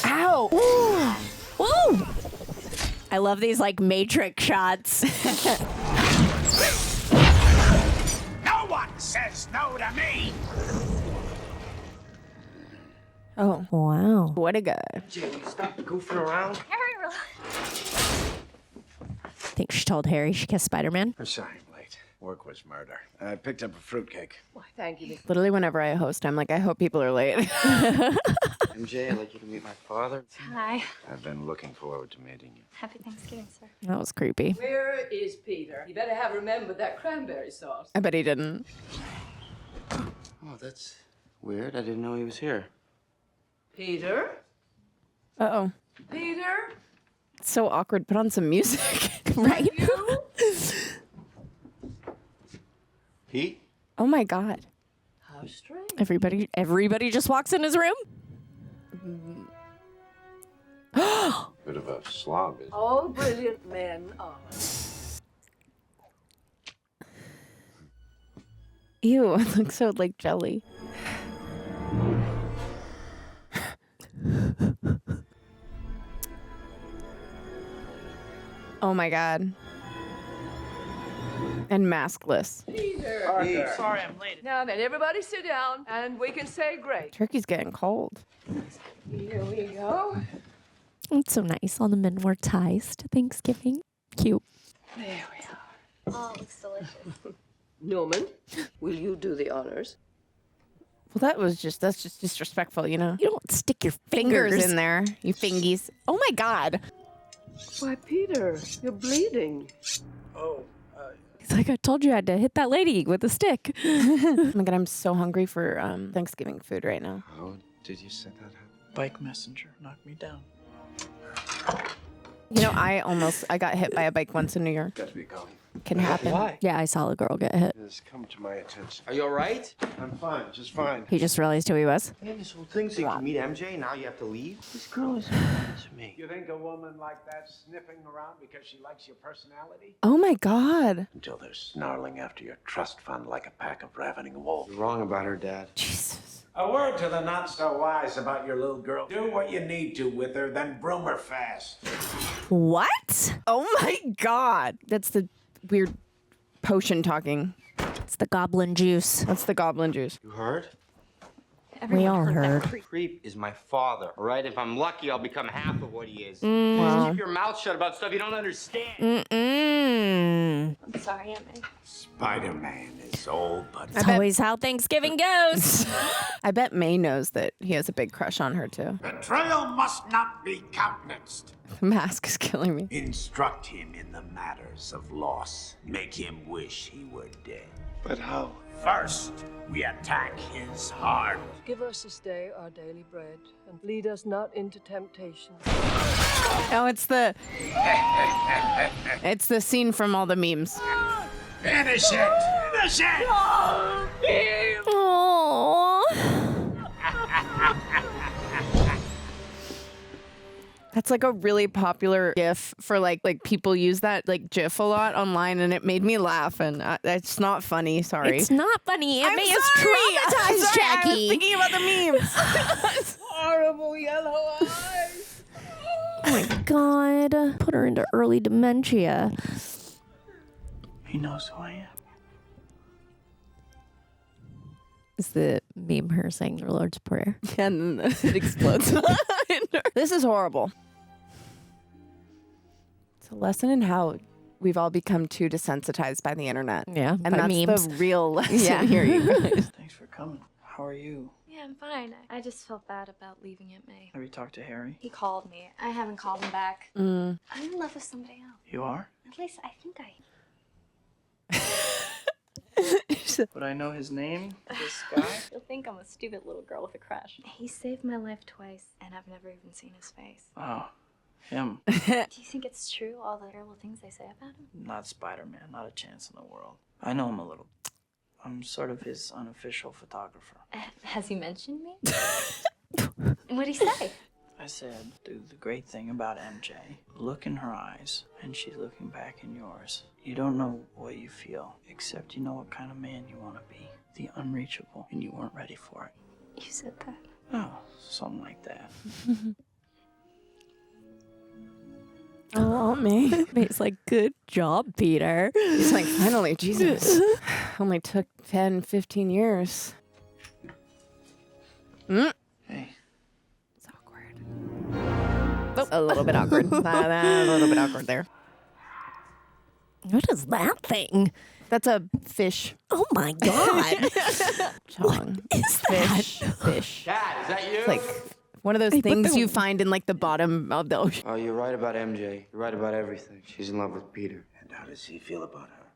Ow. Ooh. Woo. I love these like Matrix shots. No one says no to me. Oh. Wow. What a guy. Jay, stop goofing around. Harry, relax. I think she told Harry she kissed Spider-Man. I'm sorry I'm late. Work was murder. I picked up a fruitcake. Why, thank you. Literally, whenever I host, I'm like, I hope people are late. MJ, I'd like you to meet my father. Hi. I've been looking forward to meeting you. Happy Thanksgiving, sir. That was creepy. Where is Peter? You better have remembered that cranberry sauce. I bet he didn't. Oh, that's Weird. I didn't know he was here. Peter? Uh-oh. Peter? It's so awkward. Put on some music. Right? Pete? Oh my God. How strange. Everybody just walks in his room? Bit of a slob. All brilliant men are. Ew, it looks so like jelly. Oh my God. And maskless. Peter! Sorry I'm late. Now then, everybody sit down, and we can say great. Turkey's getting cold. Here we go. It's so nice. All the men wore ties to Thanksgiving. Cute. There we are. Oh, it looks delicious. Norman, will you do the honors? Well, that's just disrespectful, you know? You don't stick your Fingers in there, you fingies. Oh my God. Why, Peter, you're bleeding. Oh, He's like, I told you I had to hit that lady with a stick. Oh my God, I'm so hungry for Thanksgiving food right now. How did you set that up? bike messenger knocked me down. You know, I got hit by a bike once in New York. Gatsby calling. Can happen. Why? Yeah, I saw a girl get hit. It has come to my attention. Are you all right? I'm fine, just fine. He just realized who he was. Man, this whole thing so you can meet MJ, now you have to leave? This girl is to me. You think a woman like that sniffing around because she likes your personality? Oh my God. Until they're snarling after your trust fund like a pack of ravening wolves. You're wrong about her, Dad. Jesus. A word to the not-so-wise about your little girl. Do what you need to with her, then broom her fast. What? Oh my God. That's the weird potion talking. It's the goblin juice. That's the goblin juice. You heard? We all heard. Creep is my father, all right? If I'm lucky, I'll become half of what he is. Wow. Just keep your mouth shut about stuff you don't understand. I'm sorry, Aunt May. Spider-Man is old, but It's always how Thanksgiving goes. I bet May knows that he has a big crush on her too. Betrayal must not be countenanced. The mask is killing me. instruct him in the matters of loss. Make him wish he were dead. But how? First, we attack his heart. Give us this day our daily bread, and lead us not into temptation. Oh, it's the scene from all the memes. Finish it! Finish it! That's like a really popular GIF for like people use that like GIF a lot online, and it made me laugh. And it's not funny. Sorry, It's not funny. It I'm made sorry. us traumatized, I'm sorry. Jackie. I was thinking about the memes. Horrible yellow eyes. Oh my God. Put her into early dementia. He knows who I am. Is the meme her saying the Lord's Prayer? And then it explodes. This is horrible. It's a lesson in how we've all become too desensitized by the internet. Yeah, and by that's memes. the real lesson here, you guys. Thanks for coming. How are you? Yeah, I'm fine. I just felt bad about leaving Aunt May. Have you talked to Harry? He called me. I haven't called him back. Mm. I'm in love with somebody else. You are? At least I think I Would I know his name? This guy? You'll think I'm a stupid little girl with a crush. He saved my life twice, and I've never even seen his face. Oh, him. Do you think it's true, all the terrible things they say about him? Not Spider-Man. Not a chance in the world. I know him a little. I'm sort of his unofficial photographer. Has he mentioned me? What'd he say? I said, do the great thing about MJ. Look in her eyes, and she's looking back in yours. You don't know what you feel, except you know what kind of man you want to be. The unreachable, and you weren't ready for it. You said that. Oh, something like that. Oh, me. He's like, good job, Peter. He's like, finally, Jesus. Only took 10, 15 years. Mm. Hey. It's awkward. Oh, a little bit awkward. A little bit awkward there. What is that thing? That's a fish. Oh my God. Chong. Is Fish. Fish. Dad, is that you? It's like one of those things you find in like the bottom of the ocean. Oh, you're right about MJ. You're right about everything. She's in love with Peter. And how does he feel about her?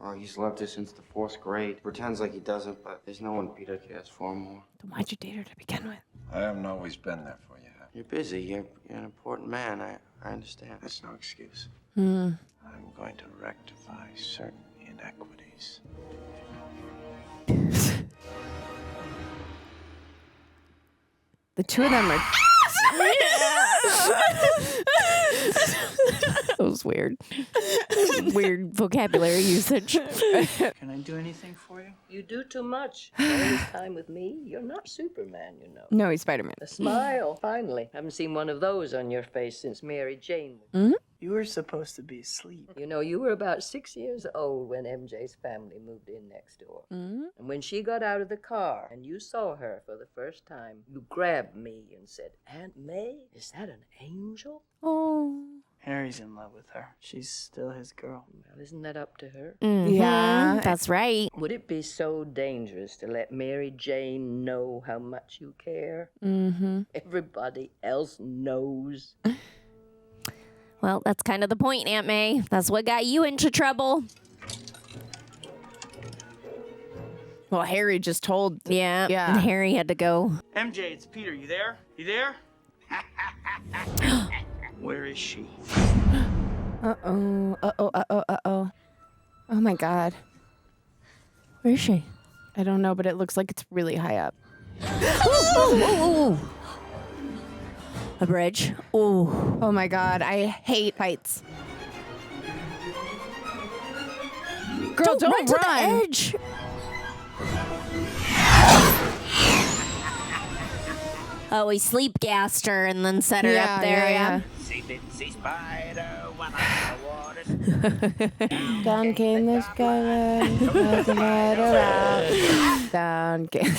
Oh, he's loved her since the 4th grade. Pretends like he doesn't, but there's no one Peter cares for more. Then why'd you date her to begin with? I haven't always been there for you. You're busy. You're an important man. I understand. That's no excuse. Hmm. I'm going to rectify certain inequities. The two of them are. That was weird. Weird vocabulary usage. Can I do anything for you? You do too much. All this time with me, you're not Superman, you know. No, he's Spider-Man. The smile, finally. Haven't seen one of those on your face since Mary Jane. Mm-hmm. You were supposed to be asleep. You know, you were about 6 years old when MJ's family moved in next door. Mm-hmm. And when she got out of the car and you saw her for the first time, you grabbed me and said, Aunt May, is that an angel? Oh. Harry's in love with her. She's still his girl. Well, isn't that up to her? Mm-hmm. Yeah. That's right. Would it be so dangerous to let Mary Jane know how much you care? Mm-hmm. Everybody else knows. Well, that's kind of the point, Aunt May. That's what got you into trouble. Well, Harry just told. Yeah. Yeah. And Harry had to go. MJ, it's Peter. You there? You there? Where is she? Uh-oh. Uh-oh. Uh-oh. Uh-oh. Oh, my God. Where is she? I don't know, but it looks like it's really high up. Ooh. A bridge. Ooh. Oh, my God. I hate heights. Girl, don't run to the edge. Oh, he sleep gassed her and then set her up there. Yeah. See spider when I'm in the water. Down came the skyline. Doesn't matter out. Down came.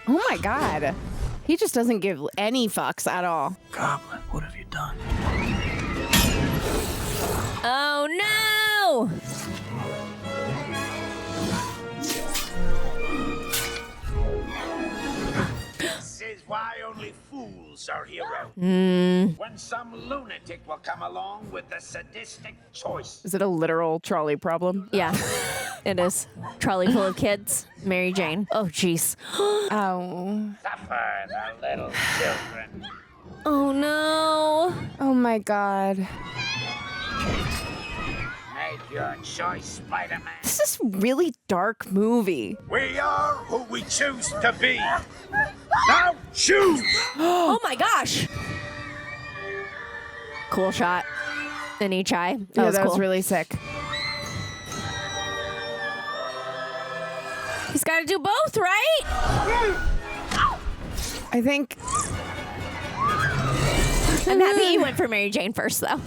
Oh my God. He just doesn't give any fucks at all. Goblin, what have you done? Oh no! This is why only fools are heroes. Mm. When some lunatic will come along with a sadistic choice. Is it a literal trolley problem? Yeah, it is. Trolley full of kids. Mary Jane. Oh, jeez. Oh. Suffer the little children. Oh, no. Oh, my God. Make your choice, Spider-Man. This is a really dark movie. We are who we choose to be. Now choose! Oh, my gosh. Cool shot in each eye. That was was cool. really sick. He's got to do both, right? I think. I'm happy you went for Mary Jane first, though.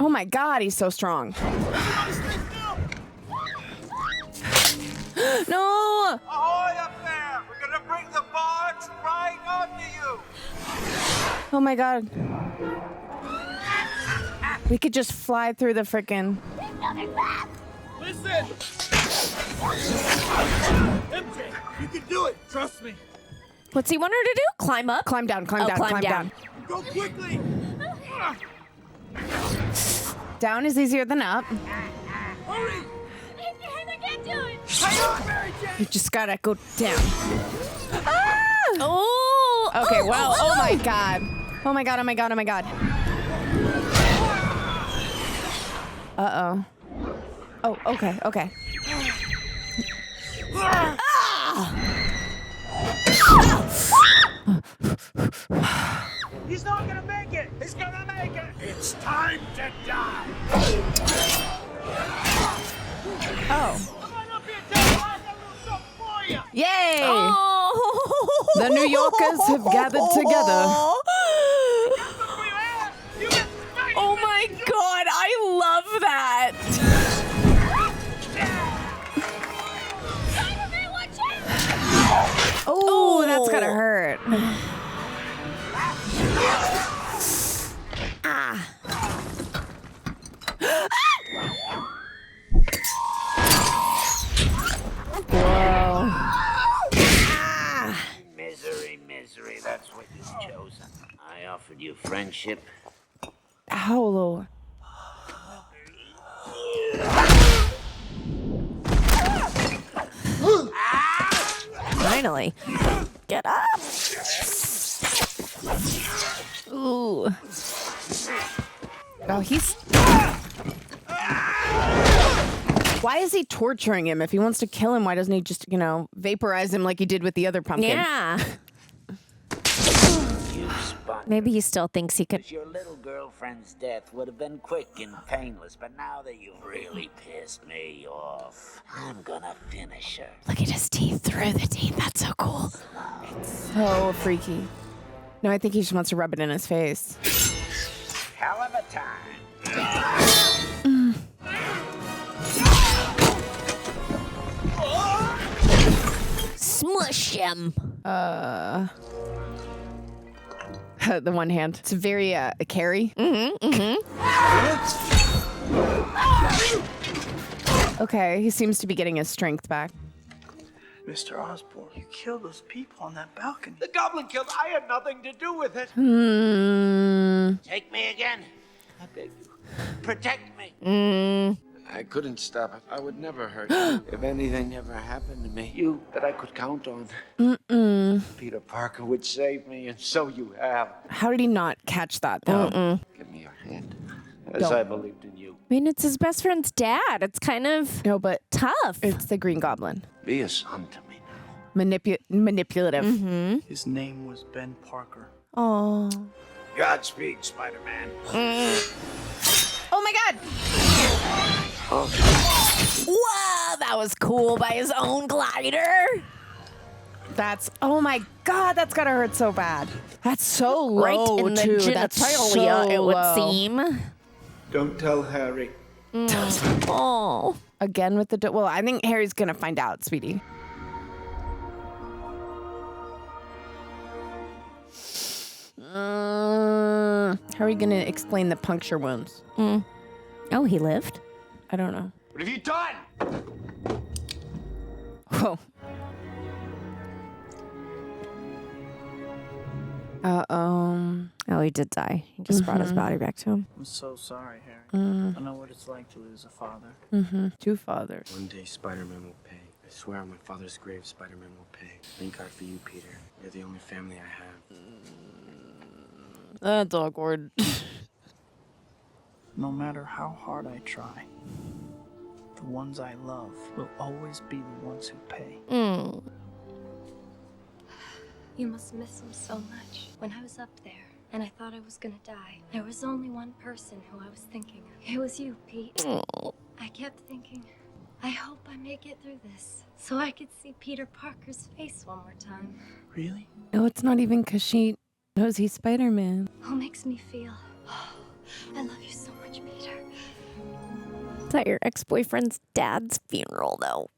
Oh my God, he's so strong. No! Ahoy up there! We're gonna bring the barge right onto you! Oh my God. We could just fly through the frickin'. Listen! MJ, you can do it! Trust me! What's he want her to do? Climb up? Climb down, climb Oh, down, climb climb down. down. Go quickly! Down is easier than up. Hurry! I can't do it. Hang on, Mary Jane! You just gotta go down. Ah! Oh! Okay, well, oh my God. Oh my God, oh my God, oh my God. Uh-oh. Oh, okay, okay. Ah! He's not gonna make it! He's gonna make it! It's time to die. Oh. Come on up here, Dad! I got a little something for you! Yay! Oh. The New Yorkers have gathered together. Oh my God, I love that. Oh, that's gotta hurt. Ah. Whoa. Misery, that's what you've chosen. I offered you friendship. ship. Ow. Finally. Get up. Ooh. Oh, he's... Why is he torturing him? If he wants to kill him, why doesn't he just, vaporize him like he did with the other pumpkin? Yeah. Maybe he still thinks he could. Your little girlfriend's death would have been quick and painless, but now that you've really pissed me off, I'm gonna finish her. Look at his teeth through the teeth. That's so cool. So freaky. No, I think he just wants to rub it in his face. Hell of a time. Smush him. The one hand. It's very Carrie. Okay, he seems to be getting his strength back. Mr. Osborn, you killed those people on that balcony. The goblin killed. I had nothing to do with it. Take me again. I beg you. Protect me. I couldn't stop it. I would never hurt you. If anything ever happened to me, you that I could count on. Peter Parker would save me, and so you have. How did he not catch that, though? Give me your hand, as I believed in you. I mean, it's his best friend's dad. It's kind of tough. It's the Green Goblin. Be a son to me Manipulative. His name was Ben Parker. Oh. Godspeed, Spider-Man. Oh my God! Whoa, that was cool by his own glider. Oh my God, that's gotta hurt so bad. That's so low, right in the too. genitalia, That's so it would low. seem. Don't tell Harry. Oh. Again with the... Well, I think Harry's gonna find out, sweetie. How are we gonna explain the puncture wounds? Oh, he lived? I don't know. What have you done? Whoa. Oh, he did die. He just brought his body back to him. I'm so sorry, Harry. I know what it's like to lose a father. Two fathers. One day, Spider-Man will pay. I swear on my father's grave, Spider-Man will pay. Thank God for you, Peter. You're the only family I have. That's awkward. No matter how hard I try, the ones I love will always be the ones who pay. You must miss him so much. When I was up there and I thought I was gonna die, there was only one person who I was thinking of. It was you, Pete. I kept thinking, I hope I make it through this so I could see Peter Parker's face one more time. Really? No, it's not even because she knows he's Spider-Man. Who makes me feel, I love you so much, Peter. Is that your ex-boyfriend's dad's funeral, though?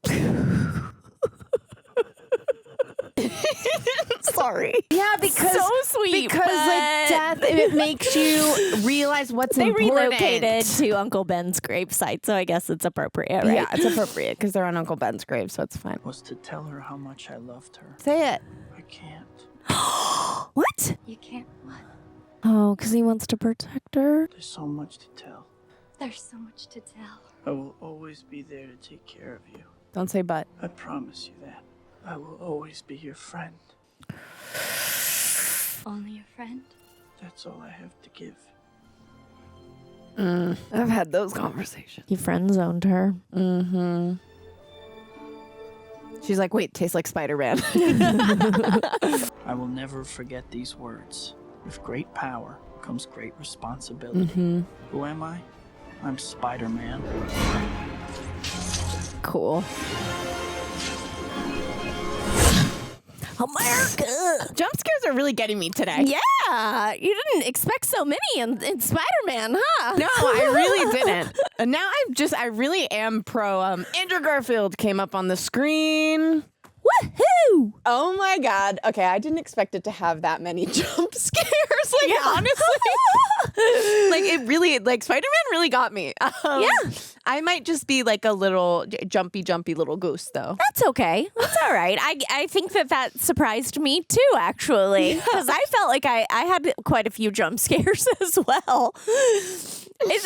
Sorry. Yeah, because so sweet. Because like death, it makes you realize what's important. They relocated to Uncle Ben's gravesite, so I guess it's appropriate, right? Yeah, it's appropriate because they're on Uncle Ben's grave, so it's fine. Was to tell her how much I loved her. Say it. I can't. What? You can't what? Oh, because he wants to protect her. There's so much to tell. There's so much to tell. I will always be there to take care of you. Don't say but. I promise you that. I will always be your friend. Only your friend? That's all I have to give. I've had those conversations. He friend-zoned her. She's like, wait, tastes like Spider-Man. I will never forget these words. With great power comes great responsibility. Who am I? I'm Spider-Man. Cool. America! Jump scares are really getting me today. Yeah! You didn't expect so many in Spider-Man, huh? No, I really didn't. And now I really am pro. Andrew Garfield came up on the screen. Woohoo! Oh my God. Okay, I didn't expect it to have that many jump scares. Like, honestly. Like, it really, like, Spider-Man really got me. Yeah. I might just be like a little jumpy little goose, though. That's okay. That's all right. I think that surprised me too, actually, because I felt like I had quite a few jump scares as well. It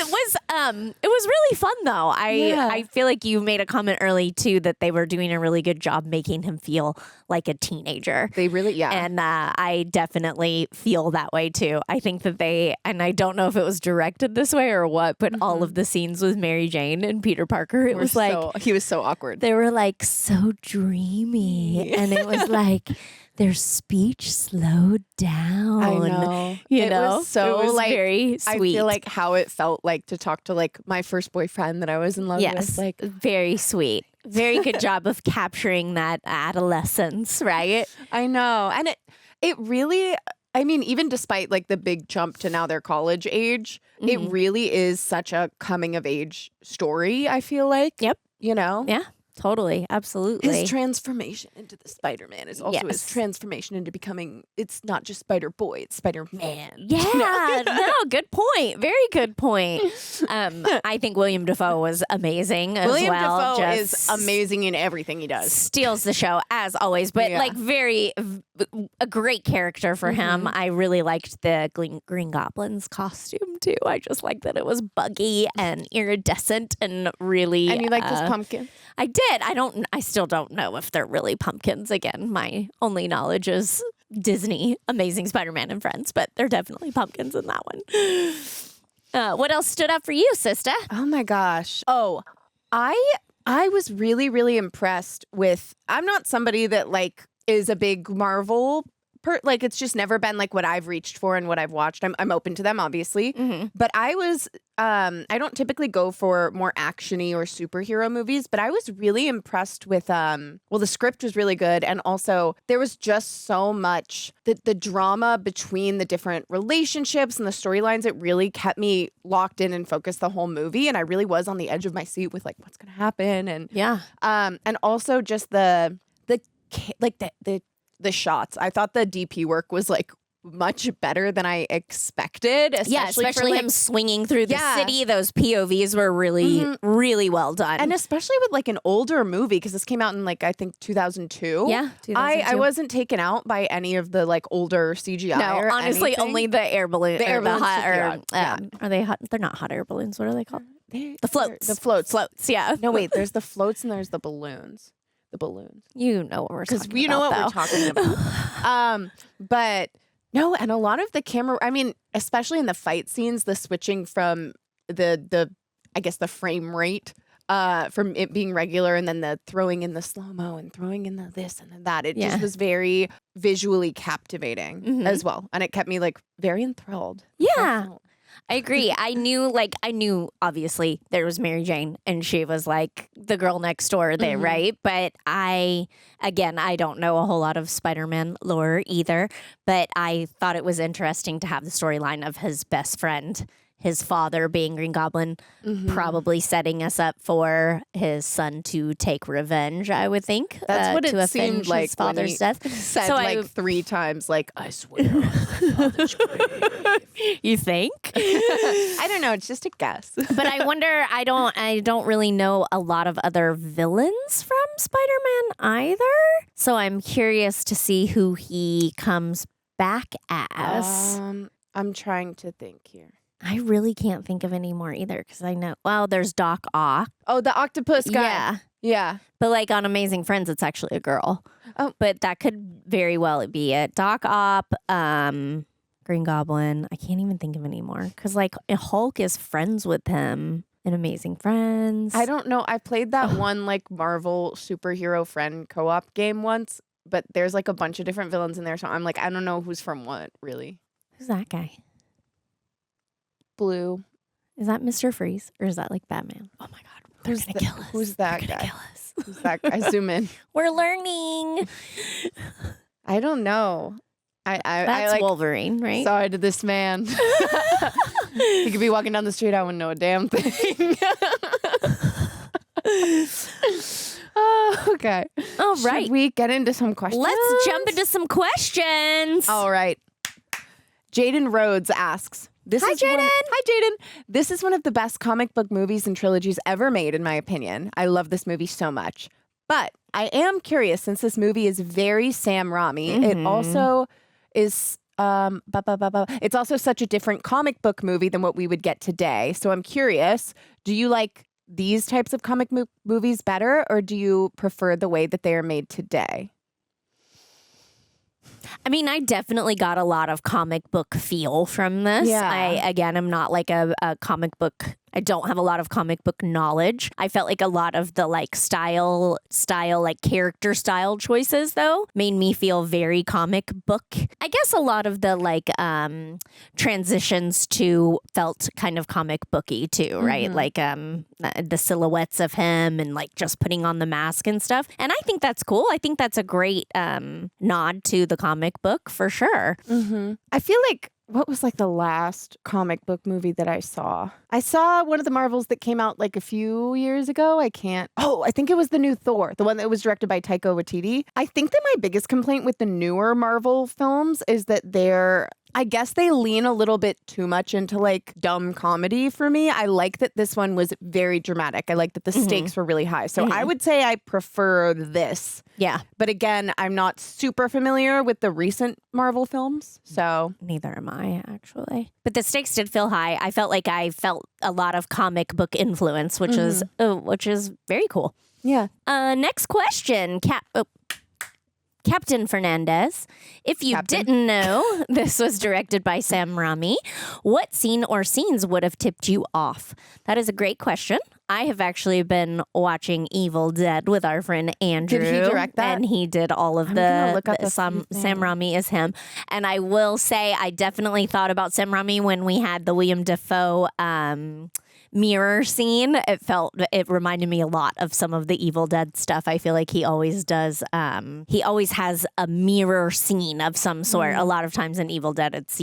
was really fun though. I feel like you made a comment early too that they were doing a really good job making him feel like a teenager. They really, and I definitely feel that way too. I think that and I don't know if it was directed this way or what, but all of the scenes with Mary Jane and Peter Parker, it was like he was so awkward. They were like so dreamy, and it was like their speech slowed down. I know. You know? Was so it was like very sweet. I feel like how it felt like to talk to like my first boyfriend that I was in love with. Like very sweet. Very good job of capturing that adolescence, right? I know. And it really, I mean, even despite like the big jump to now their college age, it really is such a coming of age story, I feel like. Yep. You know? Yeah. Totally. Absolutely. His transformation into the Spider-Man is also his transformation into becoming, it's not just Spider-Boy, it's Spider-Man. Yeah. No, good point. Very good point. I think William Dafoe was amazing as William well. Dafoe is amazing in everything he does. Steals the show as always, but like a great character for him. I really liked the Green Goblin's costume too. I just liked that it was buggy and iridescent and really. And you liked his pumpkin? I did. I still don't know if they're really pumpkins. Again, my only knowledge is Disney, Amazing Spider-Man and Friends, but they're definitely pumpkins in that one. What else stood up for you, sister? Oh my gosh. Oh, I was really, really impressed with, I'm not somebody that like is a big Marvel like it's just never been like what I've reached for and what I've watched. I'm open to them, obviously. But I was, I don't typically go for more actiony or superhero movies, but I was really impressed with, the script was really good. And also there was just so much, the drama between the different relationships and the storylines, it really kept me locked in and focused the whole movie. And I really was on the edge of my seat with like, what's going to happen? And and also just the shots. I thought the DP work was like much better than I expected. Especially for, like, him swinging through the city. Those POVs were really, really well done. And especially with like an older movie, because this came out in like, I think 2002. Yeah, 2002. I wasn't taken out by any of the like older CGI. No, or honestly, anything. only the air balloon. The air balloons Are they hot? They're not hot air balloons. What are they called? The floats. The floats. Floats, yeah. No, wait, there's the floats and there's the balloons. The balloons. You know what we're talking about. Because you know what we're talking about. But no, and a lot of the camera, I mean, especially in the fight scenes, the switching from the I guess the frame rate from it being regular and then the throwing in the slow-mo and throwing in the this and then that. It just was very visually captivating as well. And it kept me like very enthralled. Yeah. I agree. I knew obviously there was Mary Jane and she was like the girl next door there, right? But I don't know a whole lot of Spider-Man lore either, but I thought it was interesting to have the storyline of his best friend, his father being Green Goblin, probably setting us up for his son to take revenge, I would think. That's what to it seemed like his father's death. Said so like 3 times, like, I swear on my father's grave. You think? I don't know. It's just a guess. But I wonder, I don't really know a lot of other villains from Spider-Man either. So I'm curious to see who he comes back as. I'm trying to think here. I really can't think of any more either because I know. Well, there's Doc Ock. Oh, the octopus guy. Yeah. Yeah. But like on Amazing Friends, it's actually a girl. Oh. But that could very well be it. Doc Ock, Green Goblin. I can't even think of any more because like Hulk is friends with him in Amazing Friends. I don't know. I played that one like Marvel superhero friend co-op game once, but there's like a bunch of different villains in there. So I'm like, I don't know who's from what really. Who's that guy? Blue. Is that Mr. Freeze or is that like Batman? Oh my God. They're going to kill us. Who's that They're guy? Kill us. Who's that guy? Zoom in. We're learning. I don't know. That's I like Wolverine, right? Sorry to this man. He could be walking down the street. I wouldn't know a damn thing. Okay. All right. Should we get into some questions? Let's jump into some questions. All right. Jaden Rhodes asks. Hi, Jaden. Hi, Jaden. This is one of the best comic book movies and trilogies ever made, in my opinion. I love this movie so much. But I am curious, since this movie is very Sam Raimi, it also is... it's also such a different comic book movie than what we would get today. So I'm curious, do you like these types of comic movies better, or do you prefer the way that they are made today? I mean, I definitely got a lot of comic book feel from this. Yeah. I'm not like a comic book. I don't have a lot of comic book knowledge. I felt like a lot of the like style, like character style choices though made me feel very comic book. I guess a lot of the like transitions to felt kind of comic booky too, right? Like the silhouettes of him and like just putting on the mask and stuff. And I think that's cool. I think that's a great nod to the comic book for sure. I feel like, what was like the last comic book movie that I saw? I saw one of the Marvels that came out like a few years ago. I think it was the new Thor, the one that was directed by Taika Waititi. I think that my biggest complaint with the newer Marvel films is that I guess they lean a little bit too much into like dumb comedy for me. I like that this one was very dramatic. I like that the stakes were really high. So I would say I prefer this. Yeah. But again, I'm not super familiar with the recent Marvel films. So neither am I, actually. But the stakes did feel high. I felt like I felt a lot of comic book influence, which is very cool. Yeah. Next question. Captain Fernandez, if you didn't know this was directed by Sam Raimi, what scene or scenes would have tipped you off? That is a great question. I have actually been watching Evil Dead with our friend Andrew. Did he direct that? And he did all of Sam Raimi is him. And I will say I definitely thought about Sam Raimi when we had the William Dafoe mirror scene. It reminded me a lot of some of the Evil Dead stuff. I feel like he always does. He always has a mirror scene of some sort. A lot of times in Evil Dead, it's,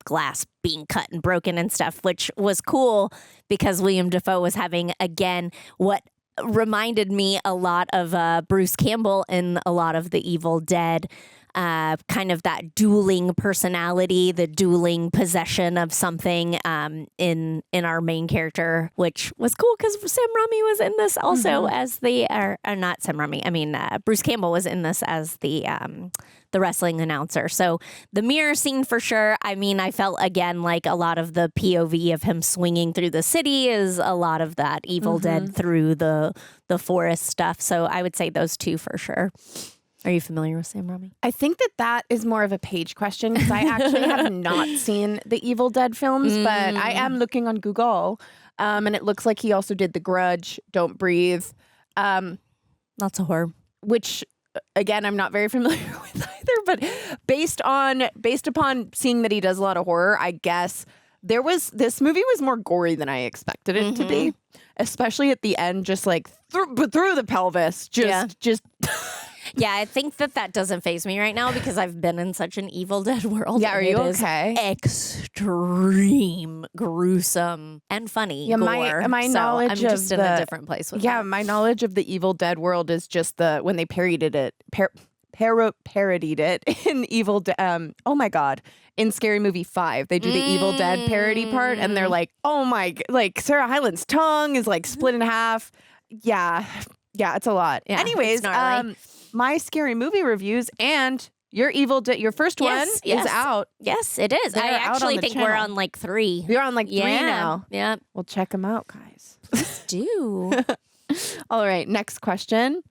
glass being cut and broken and stuff, which was cool because William Dafoe was having, again, what reminded me a lot of Bruce Campbell in a lot of the Evil Dead. Kind of that dueling personality, the dueling possession of something in our main character, which was cool because Sam Raimi was in this also as not Sam Raimi. I mean, Bruce Campbell was in this as the wrestling announcer. So the mirror scene for sure. I mean, I felt again like a lot of the POV of him swinging through the city is a lot of that Evil Dead through the forest stuff. So I would say those two for sure. Are you familiar with Sam Raimi? I think that is more of a Paige question because I actually have not seen the Evil Dead films, but I am looking on Google, and it looks like he also did The Grudge, Don't Breathe. Lots of horror. Which, again, I'm not very familiar with either, but based upon seeing that he does a lot of horror, I guess this movie was more gory than I expected it to be, especially at the end, just like through the pelvis, just. Yeah, I think that doesn't faze me right now because I've been in such an Evil Dead world. Yeah, are you okay? Extreme, gruesome, and funny. Yeah, gore. my knowledge I'm just in a different place with that. My knowledge of the Evil Dead world is just when they parodied it in Evil Dead. Oh my God. In Scary Movie 5, they do the Evil Dead parody part, and they're like, oh my, like Sarah Hyland's tongue is like split in half. Yeah, it's a lot. Yeah, anyways, my Scary Movie reviews and your your first one is out. Yes, it is. I actually think we're on like 3. You're on like 3 now. Yeah. We'll check them out, guys. Please do. All right, next question.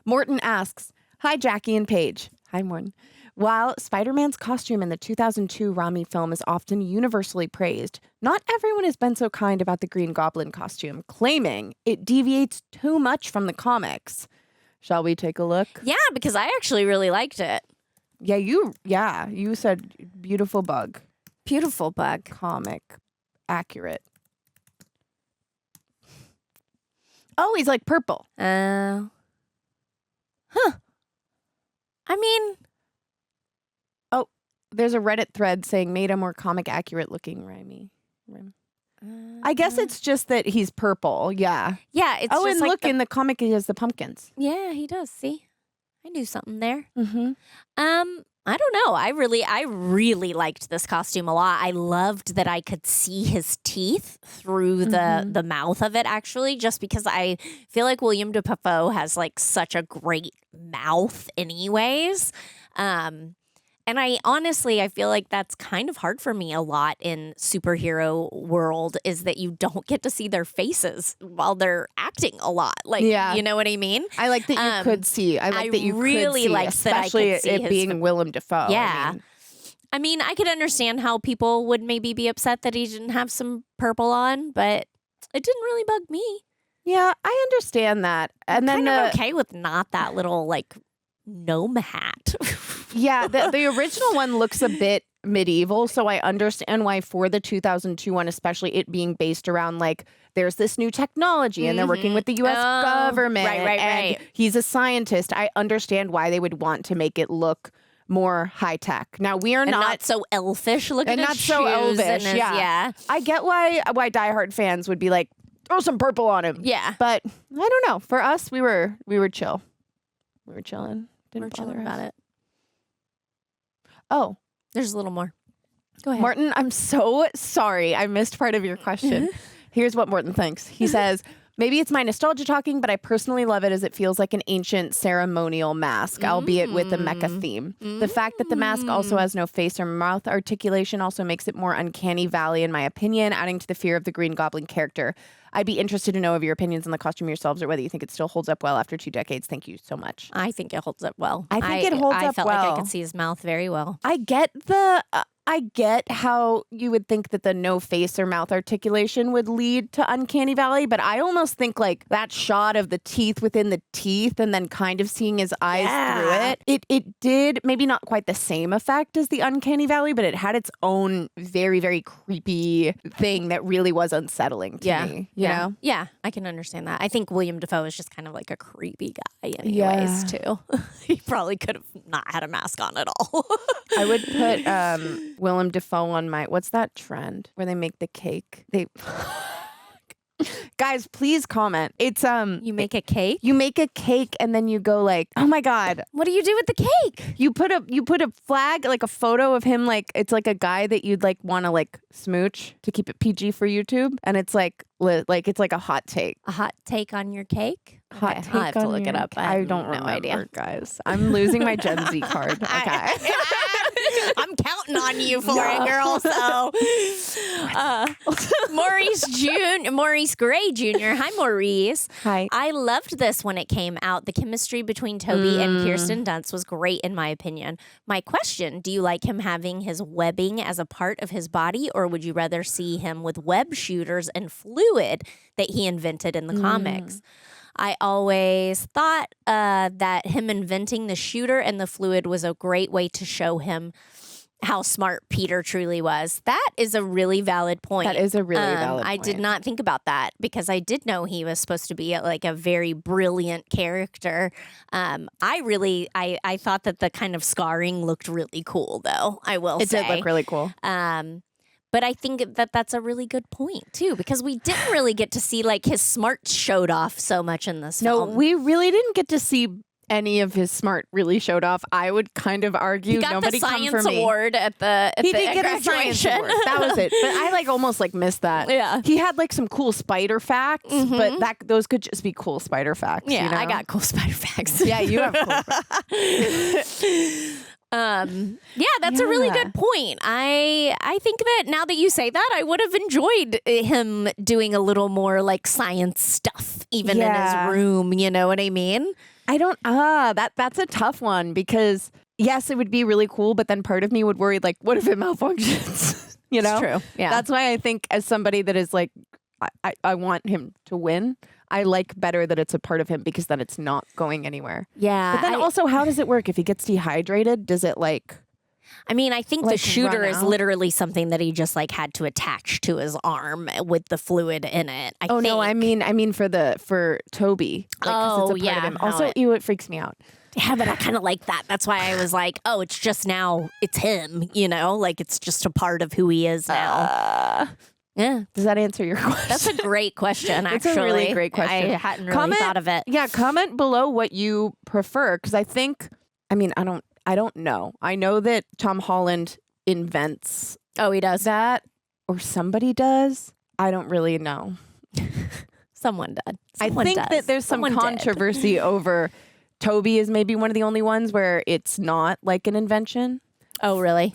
Morton asks, hi, Jackie and Paige. Hi, Morton. While Spider-Man's costume in the 2002 Raimi film is often universally praised, not everyone has been so kind about the Green Goblin costume, claiming it deviates too much from the comics. Shall we take a look? Yeah, because I actually really liked it. Yeah, you said beautiful bug. Beautiful bug. Comic accurate. Oh, he's like purple. Huh. I mean, there's a Reddit thread saying made a more comic accurate looking Raimi. I guess it's just that he's purple. Yeah. Yeah. It's and just like look, in the comic, he has the pumpkins. Yeah, he does. See, I knew something there. Mm-hmm. I don't know. I really liked this costume a lot. I loved that I could see his teeth through the mouth of it, actually, just because I feel like William Dafoe has like such a great mouth anyways. And I feel like that's kind of hard for me a lot in superhero world, is that you don't get to see their faces while they're acting a lot. Like, you know what I mean? I like that you could see. I like that you really could see, liked especially that I could see it his being Willem Dafoe. Yeah. I mean, I could understand how people would maybe be upset that he didn't have some purple on, but it didn't really bug me. Yeah, I understand that. And I'm then kind of okay with not that little like gnome hat. Yeah, the original one looks a bit medieval, so I understand why for the 2002 one, especially it being based around like there's this new technology and they're working with the U.S. government. Right. He's a scientist. I understand why they would want to make it look more high tech. Now we are not so elfish looking, and at not his so shoes elvish. and Yeah, I get why diehard fans would be like, throw some purple on him. Yeah, but I don't know. For us, we were chill. We were chilling. Didn't bother chilling about us. it. Oh, there's a little more. Go ahead, Morton. I'm so sorry. I missed part of your question. Here's what Morton thinks. He says, maybe it's my nostalgia talking, but I personally love it as it feels like an ancient ceremonial mask, albeit with a mecha theme. The fact that the mask also has no face or mouth articulation also makes it more uncanny valley, in my opinion, adding to the fear of the Green Goblin character. I'd be interested to know of your opinions on the costume yourselves, or whether you think it still holds up well after 2 decades. Thank you so much. I think it holds up well. I think it holds up well. I felt like I could see his mouth very well. I get how you would think that the no face or mouth articulation would lead to Uncanny Valley, but I almost think like that shot of the teeth within the teeth and then kind of seeing his eyes through it, it did maybe not quite the same effect as the Uncanny Valley, but it had its own very, very creepy thing that really was unsettling to me. You know? Yeah, I can understand that. I think William Dafoe is just kind of like a creepy guy anyways, too. He probably could have not had a mask on at all. I would put Willem Dafoe on my, what's that trend where they make the cake? Guys, please comment. It's you make a cake? You make a cake and then you go like, oh my God. What do you do with the cake? You put a flag, like a photo of him, like it's like a guy that you'd like want to like smooch to keep it PG for YouTube. And it's like it's like a hot take. A hot take on your cake? Hot take I'll have to on look it your up. I don't have remember, no idea. Guys. I'm losing my Gen Z card. Okay. I'm counting on you for it, girl. So, Maurice Gray Jr. Hi, Maurice. Hi. I loved this when it came out. The chemistry between Tobey and Kirsten Dunst was great, in my opinion. My question: do you like him having his webbing as a part of his body, or would you rather see him with web shooters and fluid that he invented in the comics? I always thought that him inventing the shooter and the fluid was a great way to show him how smart Peter truly was. That is a really valid point. That is a really valid point. I did not think about that because I did know he was supposed to be like a very brilliant character. I thought that the kind of scarring looked really cool, though, I will say. It did look really cool. But I think that that's a really good point, too, because we didn't really get to see, like, his smarts showed off so much in this film. No, we really didn't get to see any of his smart really showed off. I would kind of argue he got nobody the come for science me. award at the He did get a science award. That was it. But I like almost like missed that. Yeah. He had like some cool spider facts, but those could just be cool spider facts. Yeah, you know? I got cool spider facts. Yeah, you have cool facts. That's a really good point. I think that now that you say that, I would have enjoyed him doing a little more like science stuff, even in his room. You know what I mean? I don't. That's a tough one because yes, it would be really cool, but then part of me would worry like, what if it malfunctions? You know, it's true. Yeah, that's why I think as somebody that is like, I want him to win. I like better that it's a part of him because then it's not going anywhere. Yeah. But then also, how does it work? If he gets dehydrated, does it like... I mean, I think like the shooter run is out? literally literally something that he just like had to attach to his arm with the fluid in it. I Oh, think. no, I mean for Tobey. Like, 'cause it's a part of him. how Also, it freaks me out. Yeah, but I kind of like that. That's why I was like, oh, it's just now, it's him, you know? Like, it's just a part of who he is now. Yeah. Does that answer your question? That's a great question, actually. It's a really great question. I hadn't really thought of it. Yeah, comment below what you prefer, because I don't know. I know that Tom Holland invents. Oh, he does that, or somebody does. I don't really know. Someone did. I think that there's some controversy over Tobey is maybe one of the only ones where it's not like an invention. Oh, really?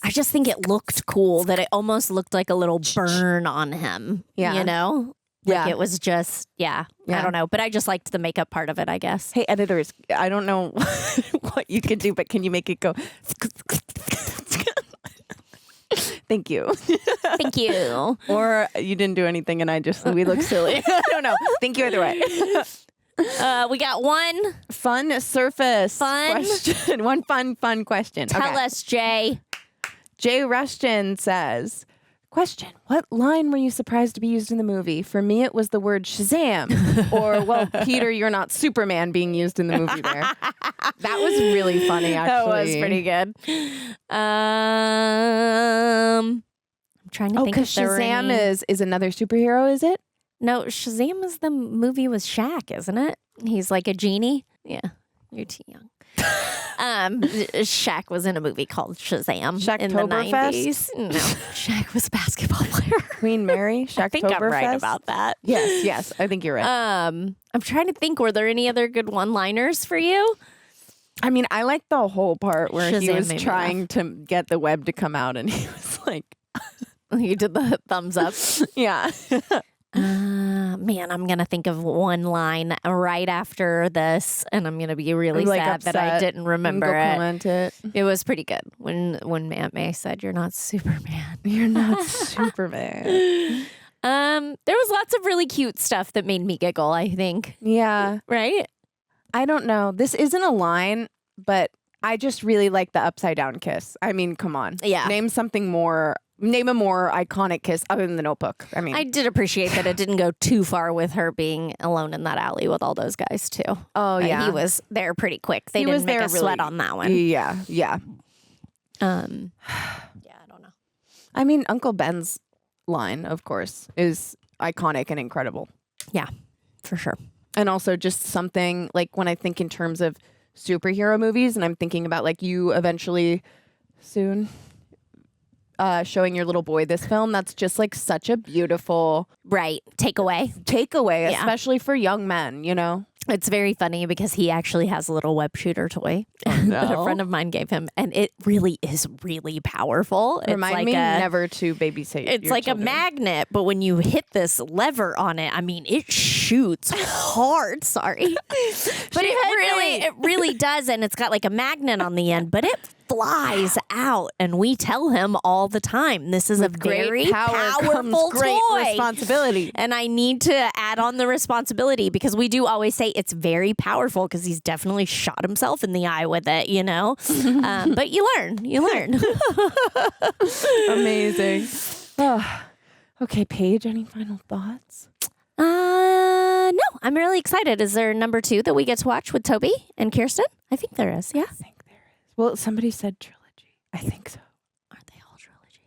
I just think it looked cool that it almost looked like a little burn on him. Yeah. You know? Like it was just, I Yeah. don't know. But I just liked the makeup part of it, I guess. Hey, editors, I don't know what you could do, but can you make it go? Thank you. Thank you. Or you didn't do anything and we look silly. I don't know. Thank you either way. We got one fun surface question. One fun question. Tell us, Jay. Jay Rushton says, question, what line were you surprised to be used in the movie? For me, it was the word Shazam. Or, well, Peter, you're not Superman being used in the movie there. That was really funny, actually. That was pretty good. I'm trying to think because if there were Shazam any... is another superhero, is it? No, Shazam is the movie with Shaq, isn't it? He's like a genie. Yeah, you're too young. Shaq was in a movie called Shazam in the 90s. No, Shaq was a basketball player. Queen Mary, Shaq. I think I'm right about that. Yes, I think you're right. I'm trying to think, were there any other good one-liners for you? I mean, I like the whole part where he Shazam was made me trying to get the web to come out and he was like... You did the thumbs up. Yeah. Man, I'm going to think of one line right after this, and I'm going to be really sad that I didn't remember it. Comment it. It was pretty good when Aunt May said, "You're not Superman." You're not Superman. There was lots of really cute stuff that made me giggle, I think. Yeah. Right? I don't know. This isn't a line, but I just really like the upside down kiss. I mean, come on. Yeah. Name a more iconic kiss other than The Notebook. I mean, I did appreciate that it didn't go too far with her being alone in that alley with all those guys too. Oh yeah, he was there pretty quick. They didn't make a sweat on that one. Yeah. Yeah, I don't know. I mean, Uncle Ben's line, of course, is iconic and incredible. Yeah, for sure. And also just something like when I think in terms of superhero movies, and I'm thinking about like you eventually soon. Showing your little boy this film, that's just like such a beautiful takeaway, yeah. Especially for young men, you know. It's very funny because he actually has a little web shooter toy that a friend of mine gave him, and it really is really powerful. Remind me never to babysit. It's like children. a magnet, but when you hit this lever on it, I mean, it shoots hard. Sorry, but it really does, and it's got like a magnet on the end, but it flies out, and we tell him all the time, this is a very powerful great toy. Responsibility. And I need to add on the responsibility because we do always say it's very powerful because he's definitely shot himself in the eye with it, you know? But you learn. Amazing. Oh. Okay, Paige, any final thoughts? No, I'm really excited. Is there number 2 that we get to watch with Tobey and Kirsten? I think there is, yeah. Well, somebody said trilogy. I think so. Aren't they all trilogies?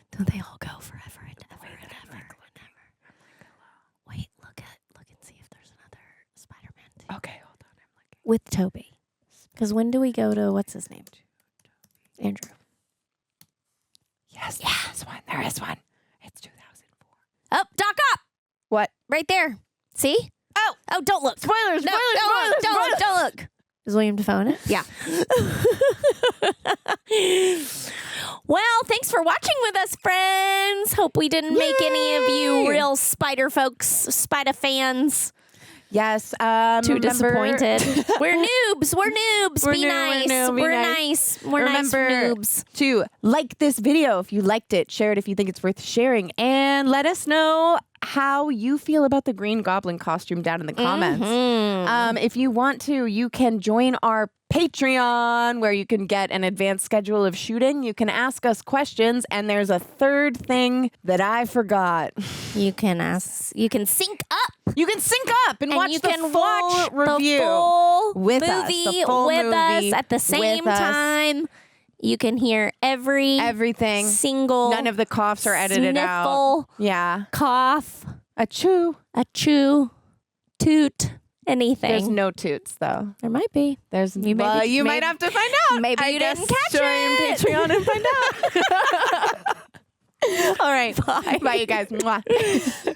Don't they all go forever and ever and ever and ever? Wait, look and see if there's another Spider-Man 2. Okay, hold on. I'm looking. With Tobey. Because when do we go to, what's his name? Andrew. Yes, there is one. There is one. It's 2004. Oh, Doc Ock! What? Right there. See? Oh, don't look. Spoilers, No, spoilers, don't look. Is William Dafoe in it? Yeah. Well, thanks for watching with us, friends. Hope we didn't make any of you real spider folks, spider fans. Yes. Too disappointed. We're noobs. Be nice. We're nice. We're nice noobs. To like this video if you liked it, share it if you think it's worth sharing, and let us know how you feel about the Green Goblin costume down in the comments. If you want to, you can join our Patreon, where you can get an advanced schedule of shooting. You can ask us questions, and there's a third thing that I forgot. You can sync up. You can sync up and watch you the can full watch review the full with movie us. The full with movie us at the same with us. time. You can hear everything. Single. None of the coughs are edited sniffle, out. Yeah. Cough. Achoo. Toot. Anything. There's no toots though. There might be. You might have to find out. Maybe you didn't catch join it. Patreon and find out. All right. Bye. Bye, you guys. Mwah.